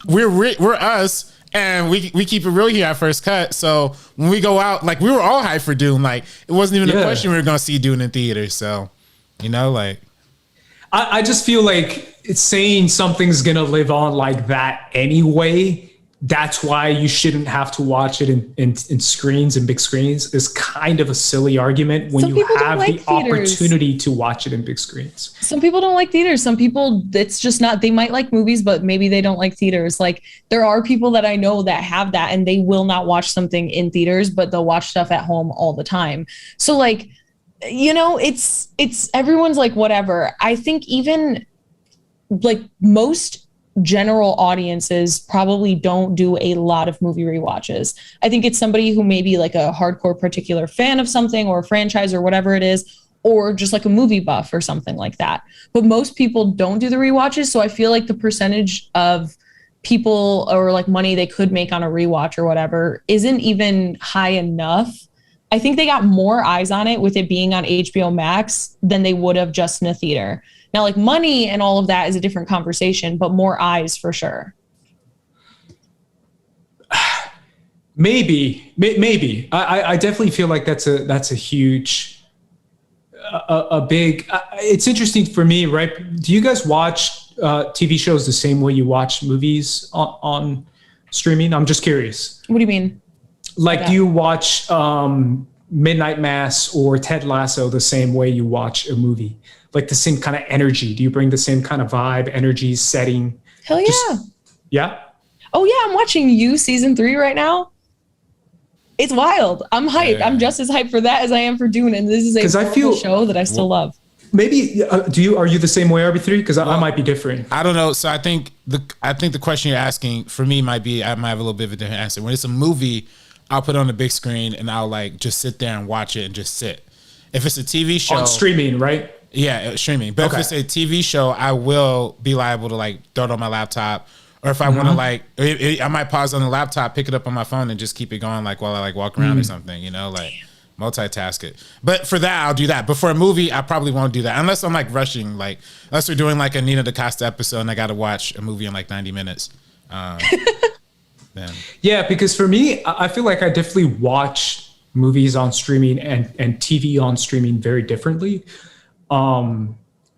We're us. And we keep it real here at First Cut. So when we go out, like we were all hyped for Dune. Like it wasn't even a question we were going to see Dune in theaters. So, like. I just feel like it's saying something's going to live on like that anyway. That's why you shouldn't have to watch it in screens and big screens is kind of a silly argument when you have the opportunity to watch it in big screens. Some people don't like theaters. Some people, it's just not, they might like movies, but maybe they don't like theaters. Like there are people that I know that have that and they will not watch something in theaters, but they'll watch stuff at home all the time. So like, it's everyone's like, whatever. I think even like most general audiences probably don't do a lot of movie rewatches. I think it's somebody who may be like a hardcore particular fan of something or a franchise or whatever it is, or just like a movie buff or something like that. But most people don't do the rewatches. So I feel like the percentage of people or like money they could make on a rewatch or whatever isn't even high enough. I think they got more eyes on it with it being on HBO Max than they would have just in a theater. Now, like money and all of that is a different conversation, but more eyes for sure. Maybe. I definitely feel like that's a huge, a big. It's interesting for me, right? Do you guys watch TV shows the same way you watch movies on streaming? I'm just curious. What do you mean? Like, do you watch Midnight Mass or Ted Lasso the same way you watch a movie? Like the same kind of energy? Do you bring the same kind of vibe, energy, setting? Hell yeah. Yeah? Oh yeah, I'm watching You season 3 right now. It's wild. I'm hyped. I'm just as hyped for that as I am for Dune. And this is a show that I still love. Maybe are you the same way, RB3? Because I might be different. I don't know. So I think the question you're asking for me I might have a little bit of a different answer. When it's a movie, I'll put it on the big screen and I'll like just sit there and watch it and just sit. If it's a TV show on streaming, right? Yeah, streaming. But if it's a TV show, I will be liable to like throw it on my laptop, or if I want to like, I might pause on the laptop, pick it up on my phone, and just keep it going like while I like walk around or something. Like multitask it. But for that, I'll do that. But for a movie, I probably won't do that unless I'm like rushing, like unless we're doing like a Nina DaCosta episode and I got to watch a movie in like 90 minutes. Then. Yeah, because for me, I feel like I definitely watch movies on streaming and TV on streaming very differently.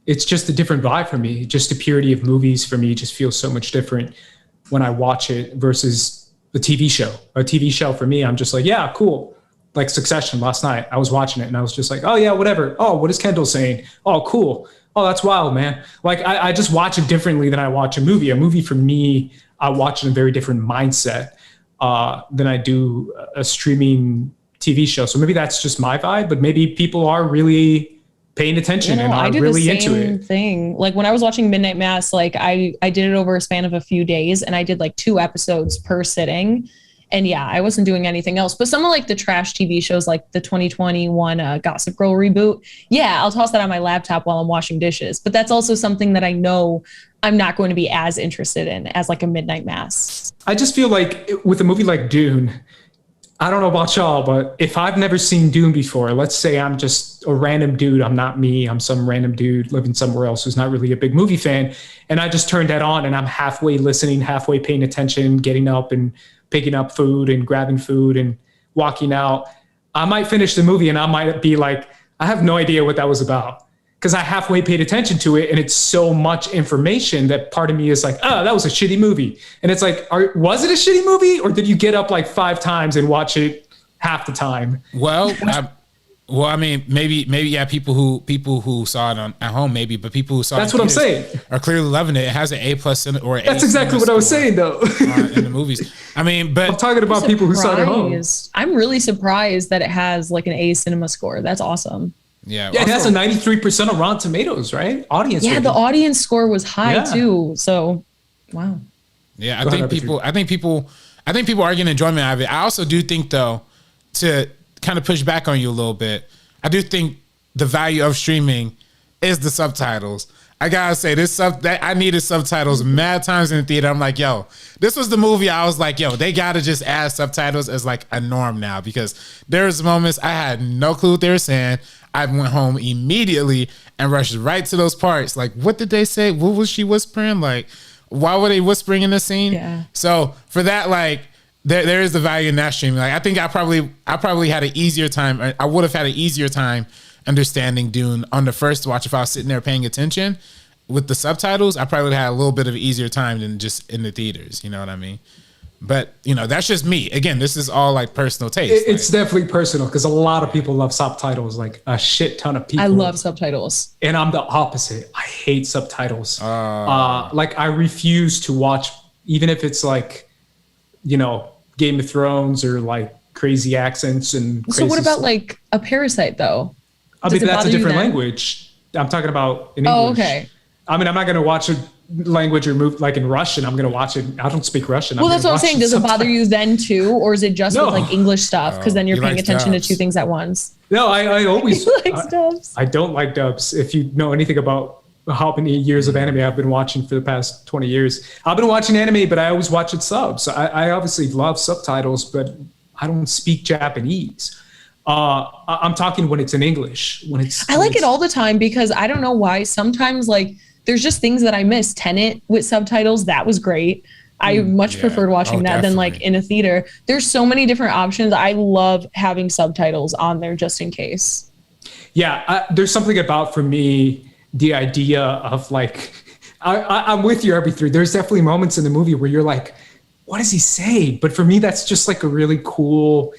It's just a different vibe for me. Just the purity of movies for me just feels so much different when I watch it versus a TV show. A TV show for me, I'm just like, yeah, cool. Like Succession last night, I was watching it and I was just like, oh yeah, whatever. Oh, what is Kendall saying? Oh, cool. Oh, that's wild, man. Like I just watch it differently than I watch a movie. A movie for me, I watch in a very different mindset than I do a streaming TV show. So maybe that's just my vibe, but maybe people are really paying attention and are really into it. I did the same thing. Like when I was watching Midnight Mass, like I did it over a span of a few days and I did like 2 episodes per sitting. And yeah, I wasn't doing anything else. But some of like the trash TV shows, like the 2021 Gossip Girl reboot, yeah, I'll toss that on my laptop while I'm washing dishes. But that's also something that I know I'm not going to be as interested in as like a Midnight Mass. I just feel like with a movie like Dune, I don't know about y'all, but if I've never seen Dune before, let's say I'm just a random dude, I'm not me, I'm some random dude living somewhere else who's not really a big movie fan, and I just turned that on and I'm halfway listening, halfway paying attention, getting up and picking up food and grabbing food and walking out, I might finish the movie and I might be like, I have no idea what that was about. Because I halfway paid attention to it and it's so much information that part of me is like, oh, that was a shitty movie. And it's like, was it a shitty movie or did you get up like 5 times and watch it half the time? Well, Well, I mean, maybe, yeah. People who saw it at home, maybe, but people who saw that's it what I'm saying are clearly loving it. It has an A+ or that's exactly what I was saying though in the movies. I mean, but I'm talking about people who saw it at home. I'm really surprised that it has like an A cinema score. That's awesome. Yeah, it has a 93% on Rotten Tomatoes, right? Audience. Yeah, rating. the audience score was high too. So, wow. Yeah, I think people are getting enjoyment out of it. I also do think, though, to kind of push back on you a little bit, I do think the value of streaming is the subtitles. I gotta say, I needed subtitles mad times in the theater. I'm like, yo, this was the movie. I was like, yo, they gotta just add subtitles as like a norm now, because there's moments I had no clue what they were saying. I went home immediately and rushed right to those parts. Like, what did they say? What was she whispering? Like, why were they whispering in the scene? Yeah. So for that, like, there is the value in that streaming. Like, I think I probably had an easier time. I would have had an easier time understanding Dune on the first watch if I was sitting there paying attention. With the subtitles, I probably would have had a little bit of an easier time than just in the theaters. You know what I mean? But, you know, that's just me. Again, this is all like personal taste. It's definitely personal, because a lot of people love subtitles, like a shit ton of people. I love subtitles. And I'm the opposite. I hate subtitles. Like, I refuse to watch, even if it's like, you know, Game of Thrones or like crazy accents and crazy So what about like a Parasite though? I mean, that's a different language. I'm talking about in English. Oh, okay. I mean, I'm not going to watch a language or move like in Russian. I'm going to watch it. I don't speak Russian. Well, that's what I'm saying. Does it bother you then too? Or is it just with like English stuff? Because then you're paying attention to two things at once. No, I always like dubs. I don't like dubs. If you know anything about how many years of anime I've been watching for the past 20 years, I've been watching anime, but I always watch it subs. So I obviously love subtitles, but I don't speak Japanese. I'm talking when it's in English. I like it all the time, because I don't know why. Sometimes like there's just things that I miss. Tenet with subtitles, that was great. I much preferred watching that than like in a theater. There's so many different options. I love having subtitles on there just in case. Yeah, there's something about, for me, the idea of like, I'm with you, RB3. There's definitely moments in the movie where you're like, what does he say? But for me, that's just like a really cool,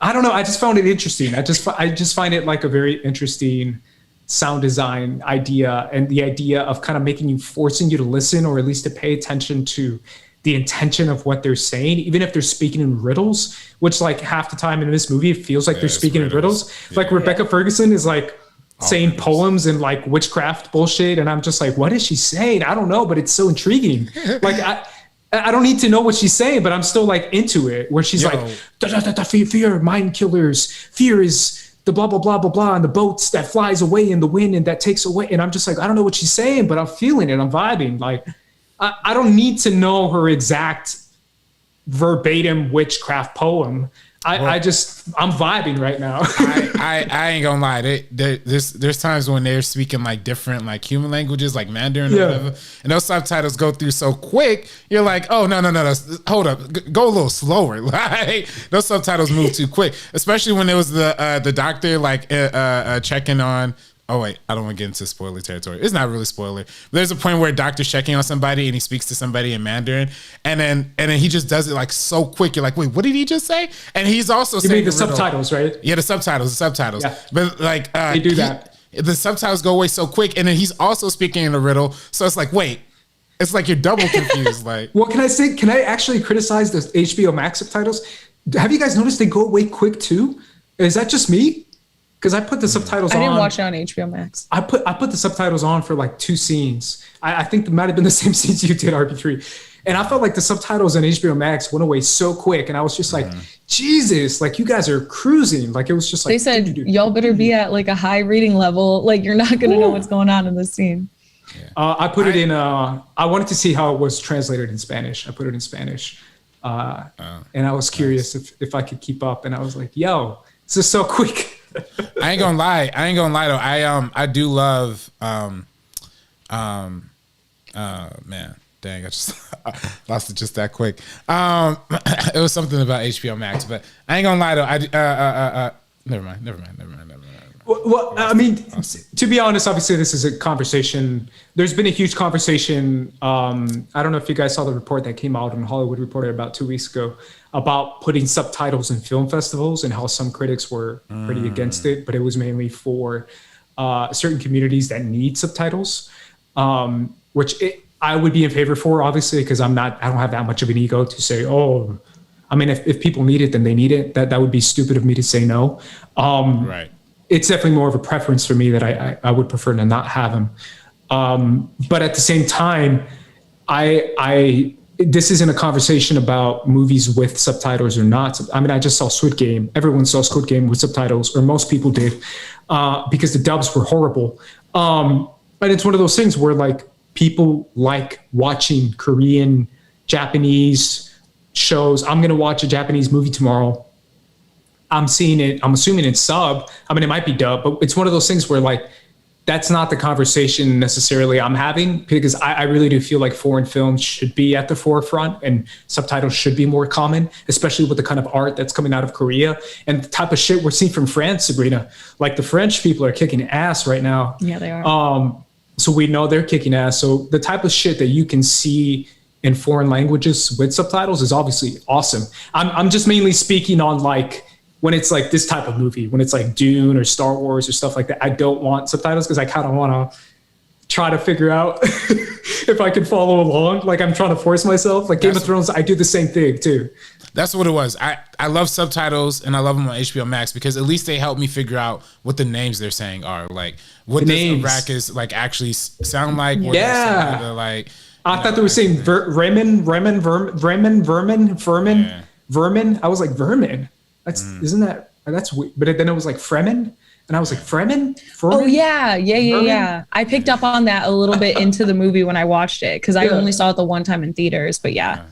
I don't know. I just found it interesting. I just find it like a very interesting sound design idea, and the idea of kind of forcing you to listen, or at least to pay attention to the intention of what they're saying, even if they're speaking in riddles, which like half the time in this movie, it feels like they're speaking in riddles. Yeah. Like Rebecca Ferguson is like saying poems and like witchcraft bullshit. And I'm just like, what is she saying? I don't know, but it's so intriguing. Like, I don't need to know what she's saying, but I'm still like into it, where she's like, fear, mind killers, fear is the blah, blah, blah, blah, blah, and the boats that flies away in the wind and that takes away. And I'm just like, I don't know what she's saying, but I'm feeling it. I'm vibing. Like, I don't need to know her exact verbatim witchcraft poem. I'm vibing right now. I ain't gonna lie. There's times when they're speaking like different like human languages, like Mandarin or whatever, and those subtitles go through so quick. You're like, oh no, hold up, go a little slower. Like, those subtitles move too quick, especially when there was the doctor like checking on. Oh wait, I don't want to get into spoiler territory. It's not really spoiler. There's a point where a doctor's checking on somebody and he speaks to somebody in Mandarin, and then he just does it like so quick. You're like, wait, what did he just say? And he's also saying mean the subtitles, right? Yeah, the subtitles. Yeah. But like they do that. The subtitles go away so quick, and then he's also speaking in a riddle. So it's like, wait, it's like you're double confused. Like, well, can I actually criticize the HBO Max subtitles? Have you guys noticed they go away quick too? Is that just me? Because I put the subtitles on. I didn't watch it on HBO Max. I put the subtitles on for like 2 scenes. I think it might have been the same scenes you did, RP3. And I felt like the subtitles on HBO Max went away so quick. And I was just like, Jesus, like you guys are cruising. Like it was just like. They said, y'all better be at like a high reading level. Like you're not going to know what's going on in this scene. I put it in, I wanted to see how it was translated in Spanish. I put it in Spanish. And I was curious if I could keep up. And I was like, yo, this is so quick. I ain't gonna lie though. I do love man, dang, I just lost it just that quick. It was something about HBO Max, but I ain't gonna lie though. Never mind. Well, I mean, to be honest, obviously this is a conversation. There's been a huge conversation. I don't know if you guys saw the report that came out in Hollywood Reporter about 2 weeks ago about putting subtitles in film festivals and how some critics were pretty against it, but it was mainly for certain communities that need subtitles, I would be in favor for, obviously, because I don't have that much of an ego to say, oh, I mean, if people need it, then they need it. That would be stupid of me to say no. Right. It's definitely more of a preference for me that I would prefer to not have them. But at the same time, this isn't a conversation about movies with subtitles or not. I mean, I just saw Squid Game. Everyone saw Squid Game with subtitles, or most people did, because the dubs were horrible. But it's one of those things where like people like watching Korean, Japanese shows. I'm going to watch a Japanese movie tomorrow. I'm seeing it. I'm assuming it's sub. I mean, it might be dub, but it's one of those things where like, that's not the conversation necessarily I'm having, because I really do feel like foreign films should be at the forefront and subtitles should be more common, especially with the kind of art that's coming out of Korea and the type of shit we're seeing from France, Sabrina. Like the French people are kicking ass right now. Yeah, they are. So we know they're kicking ass. So the type of shit that you can see in foreign languages with subtitles is obviously awesome. I'm just mainly speaking on like, when it's like this type of movie, when it's like Dune or Star Wars or stuff like that, I don't want subtitles because I kind of want to try to figure out if I can follow along. Like I'm trying to force myself. Like Game of Thrones, I do the same thing too. That's what it was. I love subtitles and I love them on HBO Max because at least they help me figure out what the names they're saying are. Like what does Arrakis like actually sound like? Yeah. Like I thought they were saying vermin. I was like vermin. That's weird. But then it was like Fremen, and I was like Fremen. Oh yeah. I picked up on that a little bit into the movie when I watched it because I only saw it the one time in theaters. But yeah.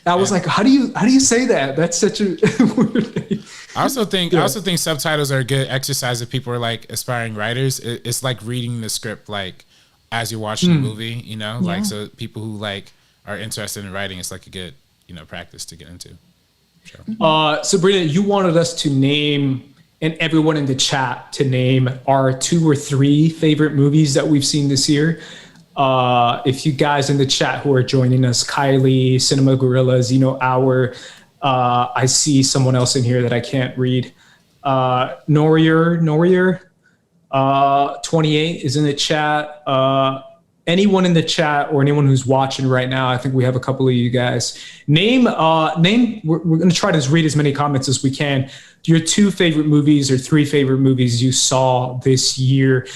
I was like, how do you say that? That's such a weird thing. I also think subtitles are a good exercise if people are like aspiring writers. It's like reading the script like as you're watching the movie, you know, like so people who like are interested in writing, it's like a good practice to get into. Sure. Sabrina, you wanted us to name, and everyone in the chat to name our 2 or 3 favorite movies that we've seen this year. If you guys in the chat who are joining us, Kylie, Cinema Gorillas, I see someone else in here that I can't read. Norier, 28 is in the chat. Anyone in the chat or anyone who's watching right now, I think we have a couple of you guys. Name. We're going to try to read as many comments as we can. Your 2 favorite movies or 3 favorite movies you saw this year.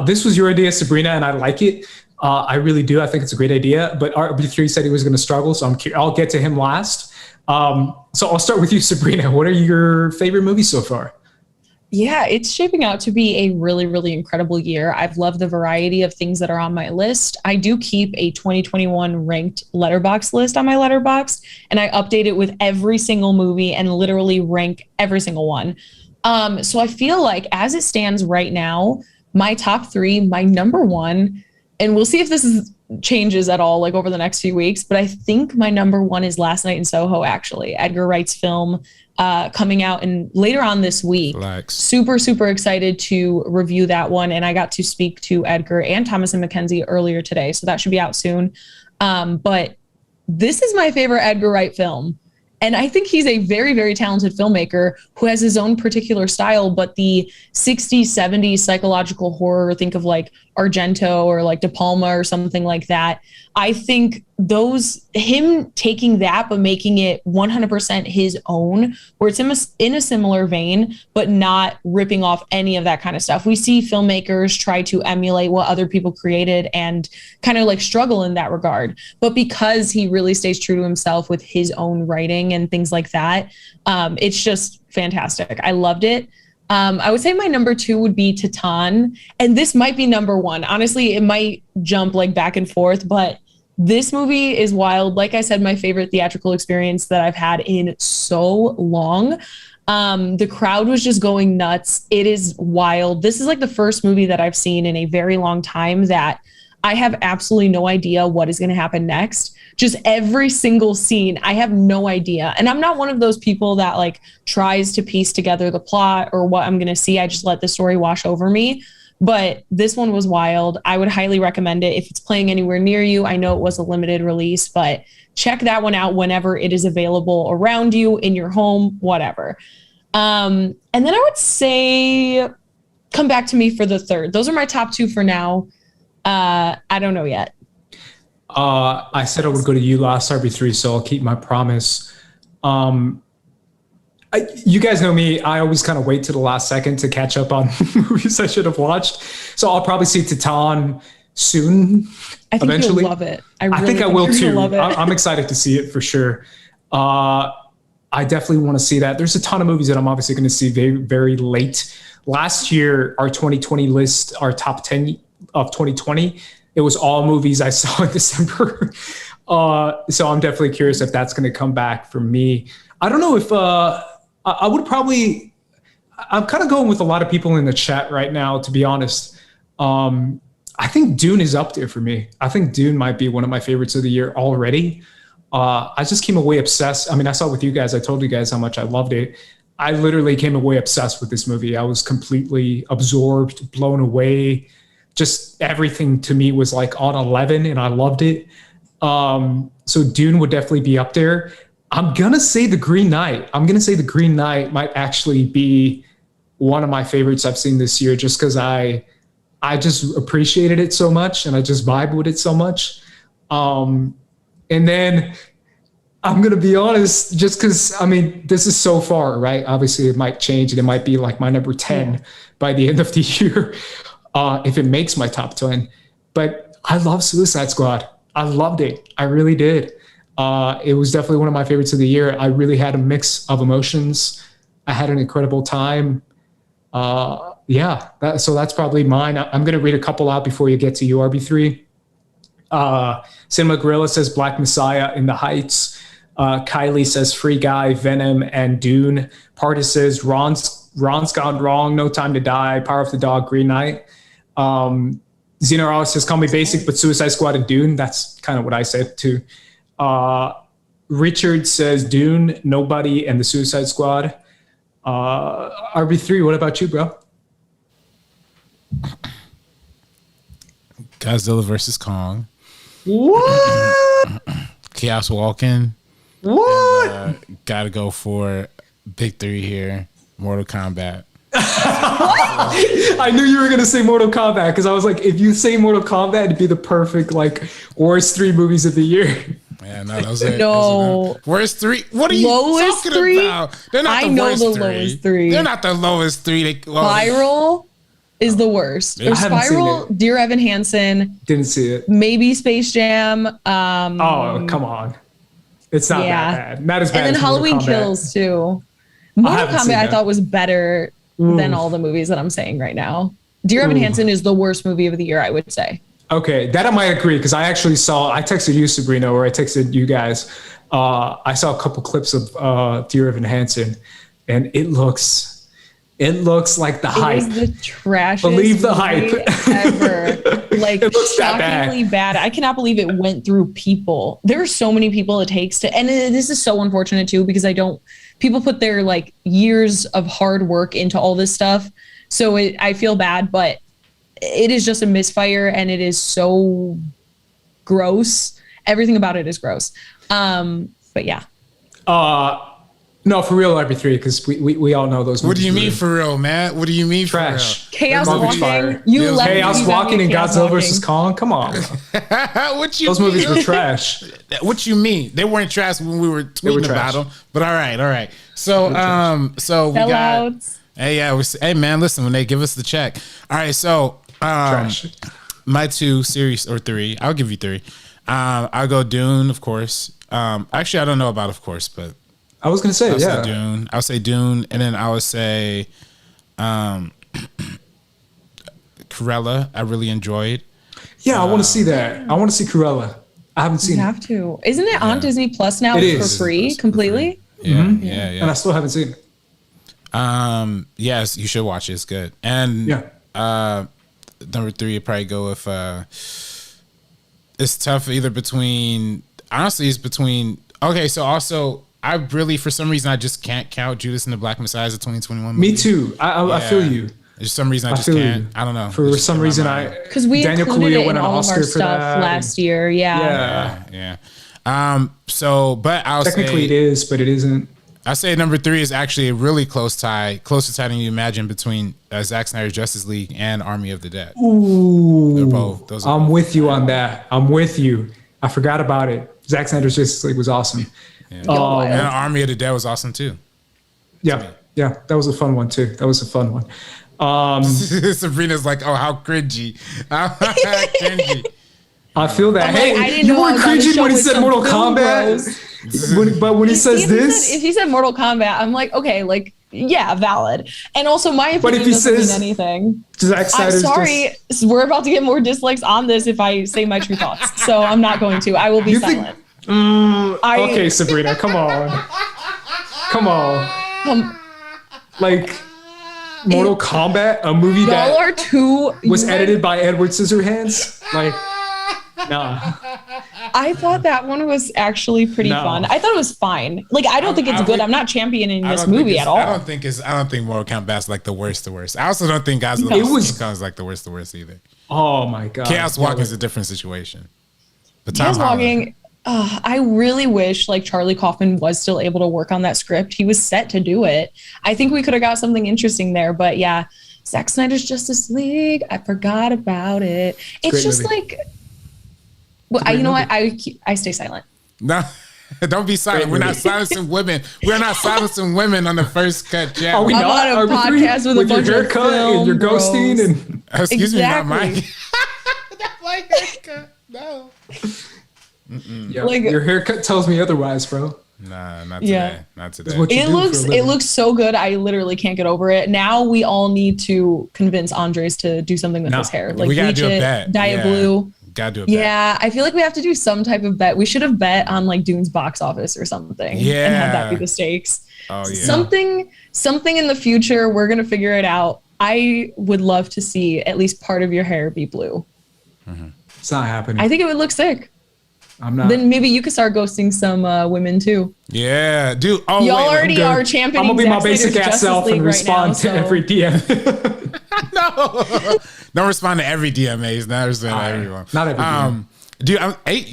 This was your idea, Sabrina, and I like it. I really do. I think it's a great idea. But RB3 said he was going to struggle, so I'll get to him last. So I'll start with you, Sabrina. What are your favorite movies so far? Yeah, it's shaping out to be a really, really incredible year. I've loved the variety of things that are on my list. I do keep a 2021 ranked Letterboxd list on my Letterboxd, and I update it with every single movie and literally rank every single one. So I feel like as it stands right now, my top 3, my number 1, and we'll see if this changes at all like over the next few weeks, but I think my number 1 is Last Night in Soho, actually. Edgar Wright's film. Coming out and later on this week. Relax. Super, super excited to review that one. And I got to speak to Edgar and Thomas and Mackenzie earlier today. So that should be out soon. But this is my favorite Edgar Wright film. And I think he's a very, very talented filmmaker who has his own particular style, but the 60s, 70s psychological horror, think of like Argento or like De Palma or something like that. I think him taking that, but making it 100% his own, where it's in a similar vein, but not ripping off any of that kind of stuff. We see filmmakers try to emulate what other people created and kind of like struggle in that regard. But because he really stays true to himself with his own writing and things like that, it's just fantastic. I loved it. I would say my number 2 would be Titan, and this might be number 1. Honestly, it might jump like back and forth, but this movie is wild. Like I said, my favorite theatrical experience that I've had in so long. The crowd was just going nuts. It is wild. This is like the first movie that I've seen in a very long time that I have absolutely no idea what is going to happen next. just every single scene. I have no idea. And I'm not one of those people that like tries to piece together the plot or what I'm going to see. I just let the story wash over me. But this one was wild. I would highly recommend it if it's playing anywhere near you. I know it was a limited release, but check that one out whenever it is available around you, in your home, whatever. And then I would say Come Back to Me for the third. Those are my top two for now. I don't know yet. I said I would go to you last, RB3, so I'll keep my promise. You guys know me. I always kind of wait to the last second to catch up on movies I should have watched. So I'll probably see Titan soon. I think eventually. you'll love it. I think I will too. I'm excited to see it for sure. I definitely want to see that. There's a ton of movies that I'm obviously going to see very, very late. Last year, our 2020 list, our top 10 of 2020, it was all movies I saw in December. So I'm definitely curious if that's going to come back for me. I don't know if I would probably, I'm kind of going with a lot of people in the chat right now, to be honest. I think Dune is up there for me. I think Dune might be one of my favorites of the year already. I just came away obsessed. I mean, I saw it with you guys. I told you guys how much I loved it. I literally came away obsessed with this movie. I was completely absorbed, blown away. Just everything to me was like on 11 and I loved it. So Dune would definitely be up there. I'm going to say The Green Knight. I'm going to say The Green Knight might actually be one of my favorites I've seen this year, just because I just appreciated it so much and I just vibe with it so much. And then I'm going to be honest, just because, I mean, this is so far, right? Obviously, it might change and it might be like my number 10 by the end of the year if it makes my top 10. But I love Suicide Squad. I loved it. I really did. It was definitely one of my favorites of the year. I really had a mix of emotions. I had an incredible time. So that's probably mine. I'm going to read a couple out before you get to you, RB3. Cinema Gorilla says Black Messiah, In the Heights. Kylie says Free Guy, Venom, and Dune. Partis says Ron's Gone Wrong, No Time to Die, Power of the Dog, Green Knight. Xenor says Call Me Basic, but Suicide Squad and Dune. That's kind of what I said too. Richard says Dune, Nobody, and the Suicide Squad. RB3, what about you, bro? Godzilla versus Kong. What? Chaos Walking. What? And, gotta go for big three here. Mortal Kombat. I knew you were going to say Mortal Kombat, because I was like, if you say Mortal Kombat, it'd be the perfect, like, worst 3 movies of the year. Yeah, no, those are No. Worst 3. What are you Lowest talking 3? about? They're not I the know worst the 3. lowest 3. They're not the lowest 3. Spiral is the worst. There's I haven't seen Spiral, it. Dear Evan Hansen, Didn't see it. maybe Space Jam. Oh, come on. It's not that bad. Not as bad And then as Mortal Halloween Kombat. Kills too. Mortal haven't seen Kombat I that. thought was better than all the movies that I'm saying right now. Dear Evan Hansen is the worst movie of the year, I would say. Okay, that I might agree, because I texted you, Sabrina, or I texted you guys. I saw a couple clips of Dear Evan Hansen, and it looks like the hype. It is the trashiest Believe the movie hype. ever. Like, It looks that bad. shockingly bad. I cannot believe it went through people. There are so many people it takes to, and this is so unfortunate too, because people put their like years of hard work into all this stuff. So I feel bad, but it is just a misfire, and it is so gross. Everything about it is gross. But yeah. No, for real, RB3, because we all know those movies. What do you mean for real, man? What do you mean Trash. for real? Chaos Garbage fire. Walking. You Yeah, left Chaos me that Walking with and Chaos Godzilla Walking. vs. Kong? Come on. What you Those mean? movies were trash. What you mean? They weren't trash when we were tweeting trash. about them. But all right. So we got. Sellouts. Hey man, listen, when they give us the check. All right, so Trash. my 2 series, or 3. I'll give you 3. I'll go Dune, of course. Actually, I don't know about of course, but I was going to say, I'll yeah. say Dune. I'll say Dune, and then I would say Cruella. I really enjoyed. Yeah, I want to see that. I want to see Cruella. I haven't seen You it. have to. Isn't it on Disney Plus now It for is. free completely? Yeah. And I still haven't seen it. Yes, you should watch it. It's good. And number 3, you'd probably go with. It's tough either between honestly, it's between. Okay, so also, I really, for some reason, I just can't count Judas and the Black Messiah as a 2021 movie. Me too. I feel you. For some reason, I just can't. I don't know. For some reason, because we included it in all of our stuff last year. Yeah. So, but I'll say technically it is, but it isn't. I say number 3 is actually a really closer tie than you imagine between Zack Snyder's Justice League and Army of the Dead. Ooh, they're both. I'm with you on that. I'm with you. I forgot about it. Zack Snyder's Justice League was awesome. Yeah. And Army of the Dead was awesome too. Yeah, that was a fun one too. Sabrina's like, oh, how cringy. How cringy. I feel that. I'm hey, like, I didn't you know weren't cringing when he said Mortal Kombat. But when he says this, if he said Mortal Kombat, I'm like, okay, like, yeah, valid. And also, my opinion doesn't mean anything. I'm sorry, we're about to get more dislikes on this if I say my true thoughts. So I'm not going to. I will be silent. Okay, Sabrina, come on. Like Mortal Kombat, a movie that was edited by Edward Scissorhands. Like, nah. I thought that one was actually pretty fun. I thought it was fine. Like, I don't think it's good. I'm not championing this movie at all. I don't think Mortal Kombat's like the worst. I also don't think Godzilla is like the worst either. Oh my god. Chaos Walking is a different situation. But Chaos Walking, I really wish like Charlie Kaufman was still able to work on that script. He was set to do it. I think we could have got something interesting there, but yeah, Zack Snyder's Justice League, I forgot about it. It's just movie. Like, well, you know what? I stay silent. No, don't be silent. We're not silencing women. We're not silencing women on the First Cut chat. Are we I'm not? on a podcast with a bunch your of haircut and your ghosting and excuse me, not my haircut. No. Yeah, like, your haircut tells me otherwise, bro. Nah, not today. Yeah. Not today. It looks so good. I literally can't get over it. Now we all need to convince Andres to do something with his hair. Like, we gotta do a bet. Dye it blue. Gotta do a bet. Yeah, I feel like we have to do some type of bet. We should have bet on like Dune's box office or something. Yeah. And have that be the stakes. Oh yeah. Something in the future. We're gonna figure it out. I would love to see at least part of your hair be blue. Mm-hmm. It's not happening. I think it would look sick. I'm not. Then maybe you could start ghosting some women too. Yeah, dude. Oh, y'all already are championing. I'm gonna be my basic ass self and respond to every DM. No, don't respond to every DM. Not respond to everyone. Not every DM. Dude,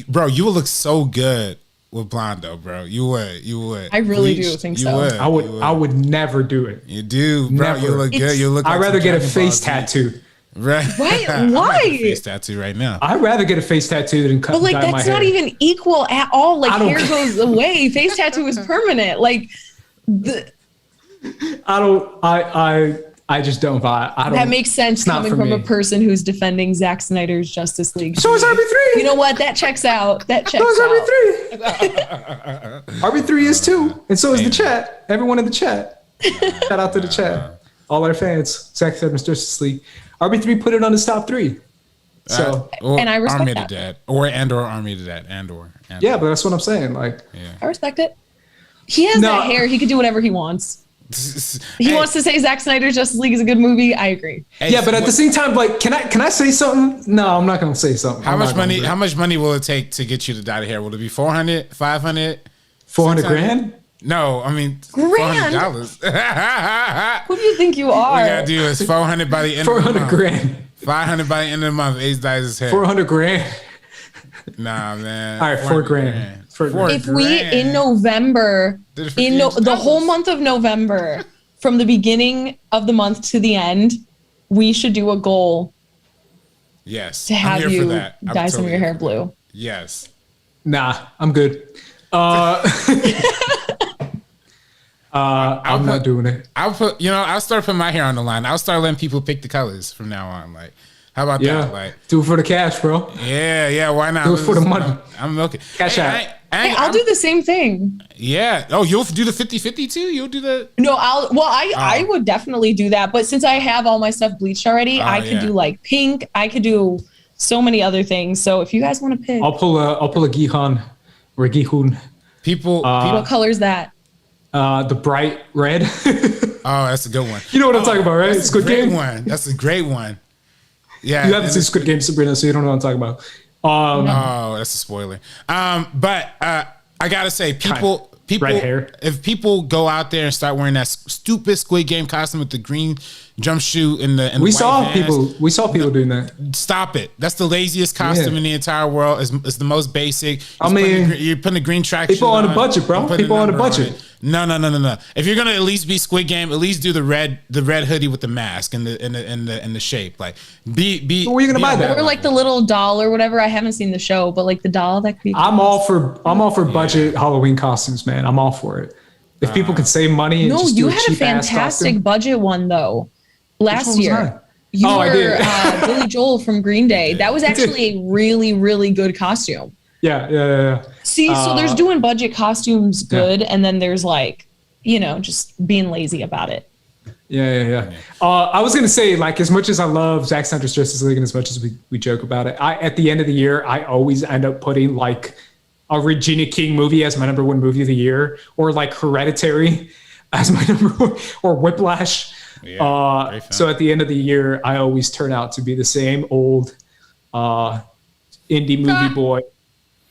bro, you would look so good with Blondo, bro. You would. I really do think so. I would never do it. You do, bro. Never. You look good. You look. I'd rather get a face tattoo. Right? Why? Face tattoo right now. I'd rather get a face tattoo than cut. But like, dye my that's hair. not even equal at all. Like, hair goes away. Face tattoo is permanent. Like, I just don't buy. That makes sense coming from a person who's defending Zack Snyder's Justice League. So is RB3. You know what? That checks out. So is RB3. RB3 is too, and so is the chat. Everyone in the chat. Shout out to the chat. All our fans. Zack Snyder's Justice League. RB3 put it on his top 3. So and I respect Army that. of the Dead or Army of the Dead and or. Yeah, but that's what I'm saying. Like, I respect it. He has that hair. He can do whatever he wants. He wants to say Zack Snyder's Justice League is a good movie. I agree. Yeah, but at the same time, like, can I say something? No, I'm not gonna say something. How much money will it take to get you to dye the hair? Will it be 400, 500, 400 grand? No, I mean $400. Who do you think you are? What we gotta do is 400 by the end. 400 grand. 500 by the end of the month. Ace dyes his hair. 400 grand. Nah, man. All right, 4 grand. If we in November, the whole month of November, from the beginning of the month to the end, we should do a goal. Yes. To have you dye some of your hair blue. Yes. Nah, I'm good. I'm not doing it. I'll start putting my hair on the line. I'll start letting people pick the colors from now on. Like, how about that? Like, do it for the cash, bro. Yeah. Why not? Do it for the money. I'm milking. Cash out. I'll do the same thing. Yeah. Oh, you'll do the 50-50 too? You'll do the... No, I would definitely do that. But since I have all my stuff bleached already, I could do like pink. I could do so many other things. So if you guys want to pick... I'll pull a Gihan or a Gihun. People... what color is that? The bright red. Oh, that's a good one. You know what I'm talking about, right? That's a great one. That's a great one. Yeah. You haven't seen Squid Game, Sabrina, so you don't know what I'm talking about. Oh, that's a spoiler. But I gotta say, people, red hair. if people go out there and start wearing that stupid Squid Game costume with the green jumpsuit and the We white saw vans, people doing that. Stop it. That's the laziest costume in the entire world. It's the most basic. You're putting a green track. People on a budget, bro. People on a budget. No. If you're gonna at least be Squid Game, at least do the red hoodie with the mask and the shape. Like be. Where are you gonna buy that? Or like the little doll or whatever. I haven't seen the show, but like the doll that could be. I'm all for budget Halloween costumes, man. I'm all for it. If people could save money and just do you a had a cheap-ass fantastic costume. budget one though. Last year. You I were did. Billy Joel from Green Day. That was actually a really, really good costume. Yeah. See, so there's doing budget costumes good, and then there's like, just being lazy about it. Yeah. I was gonna say, like, as much as I love Zack Snyder's Justice League and as much as we joke about it, at the end of the year, I always end up putting like a Regina King movie as my number one movie of the year, or like Hereditary as my number one, or Whiplash. Yeah, so at the end of the year, I always turn out to be the same old indie movie boy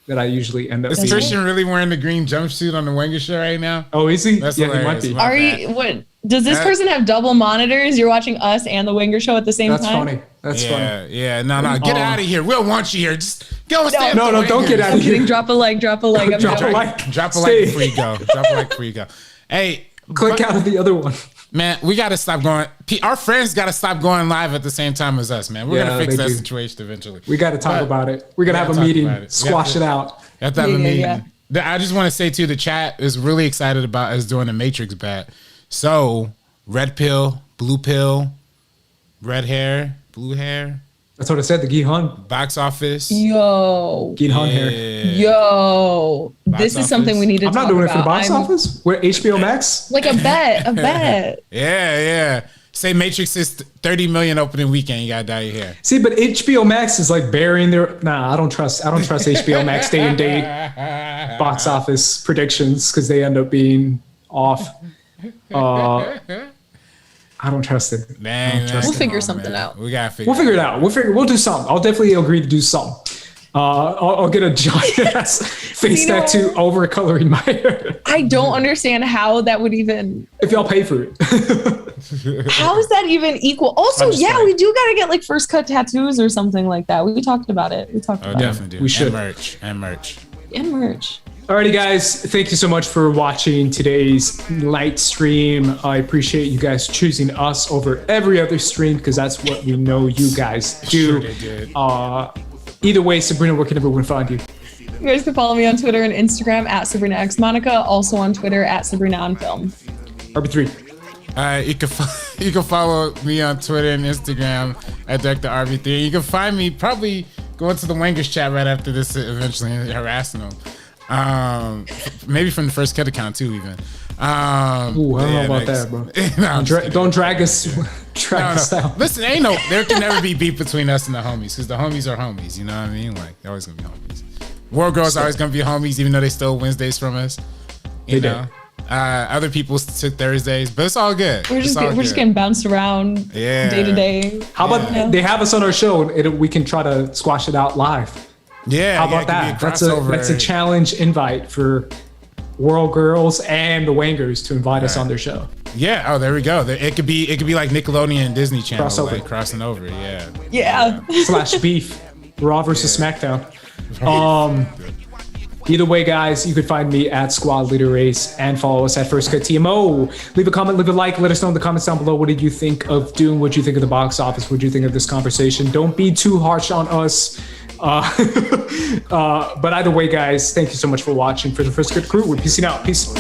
that I usually end up Is being. Christian really wearing the green jumpsuit on the Wenger show right now? Oh, is he? That's yeah, he hilarious. might be. Are you? What does this person have double monitors? You're watching us and the Winger show at the same That's time. funny. That's funny. Yeah. No. Get out of here. We'll want you here. Just go and stand. No, don't get out of here. Drop a like. Drop a like. Drop a like before you go. Drop a like before you go. Hey, click out of the other one. Man, we got to stop going. Our friends got to stop going live at the same time as us, man. We're going to fix that situation eventually. We got to talk about it. We got to have a meeting, squash it out. We have to have a meeting. Yeah. I just want to say, too, the chat is really excited about us doing a Matrix bet. So, red pill, red hair, blue hair. That's what I said, the Gi Hun. Box office. Yo. Gi Hun hair. Yo. This is something we need to talk about. I'm not doing it for the box office. We're HBO Max. Like a bet. Yeah. Say Matrix is 30 million opening weekend. You got to dye your hair. See, but HBO Max is like burying their... Nah, I don't trust HBO Max day and date box office predictions because they end up being off. I don't trust it. We'll figure something out. We gotta figure. We'll figure it out. We'll do something. I'll definitely agree to do something. I'll get a giant ass face tattoo over coloring my hair. I don't understand how that would even. If y'all pay for it. How is that even equal? Also, we do gotta get like first cut tattoos or something like that. We talked about it. Definitely do. We should. And merch. Alrighty, guys. Thank you so much for watching today's light stream. I appreciate you guys choosing us over every other stream because that's what we know you guys do. Sure they did. Either way, Sabrina, where can everyone find you? You guys can follow me on Twitter and Instagram at SabrinaXMonica. Also on Twitter at SabrinaOnFilm. RB3. You can follow me on Twitter and Instagram at Dr. RB3. You can find me probably going to the Wangers chat right after this, eventually harassing them. Maybe from the first cut account too, even. I don't know about that, bro. Don't drag us. Us down. Listen, there can never be beef between us and the homies because the homies are homies. You know what I mean? Like they're always gonna be homies. World Girls are always gonna be homies, even though they stole Wednesdays from us. You know. Other people took Thursdays, but it's all good. We're just getting bounced around day to day. How about they have us on our show and we can try to squash it out live? Yeah. How about that? That's a challenge invite for World Girls and the Wangers to invite us on their show. Yeah. Oh, there we go. It could be like Nickelodeon and Disney Channel crossing over. Yeah. / beef. Raw versus SmackDown. Either way, guys, you can find me at Squad Leader Race and follow us at First Cut TMO. Leave a comment, leave a like, let us know in the comments down below. What did you think of Dune? What did you think of the box office? What did you think of this conversation? Don't be too harsh on us. But either way, guys, thank you so much for watching. For the First Cut crew, we're peacing out. Peace.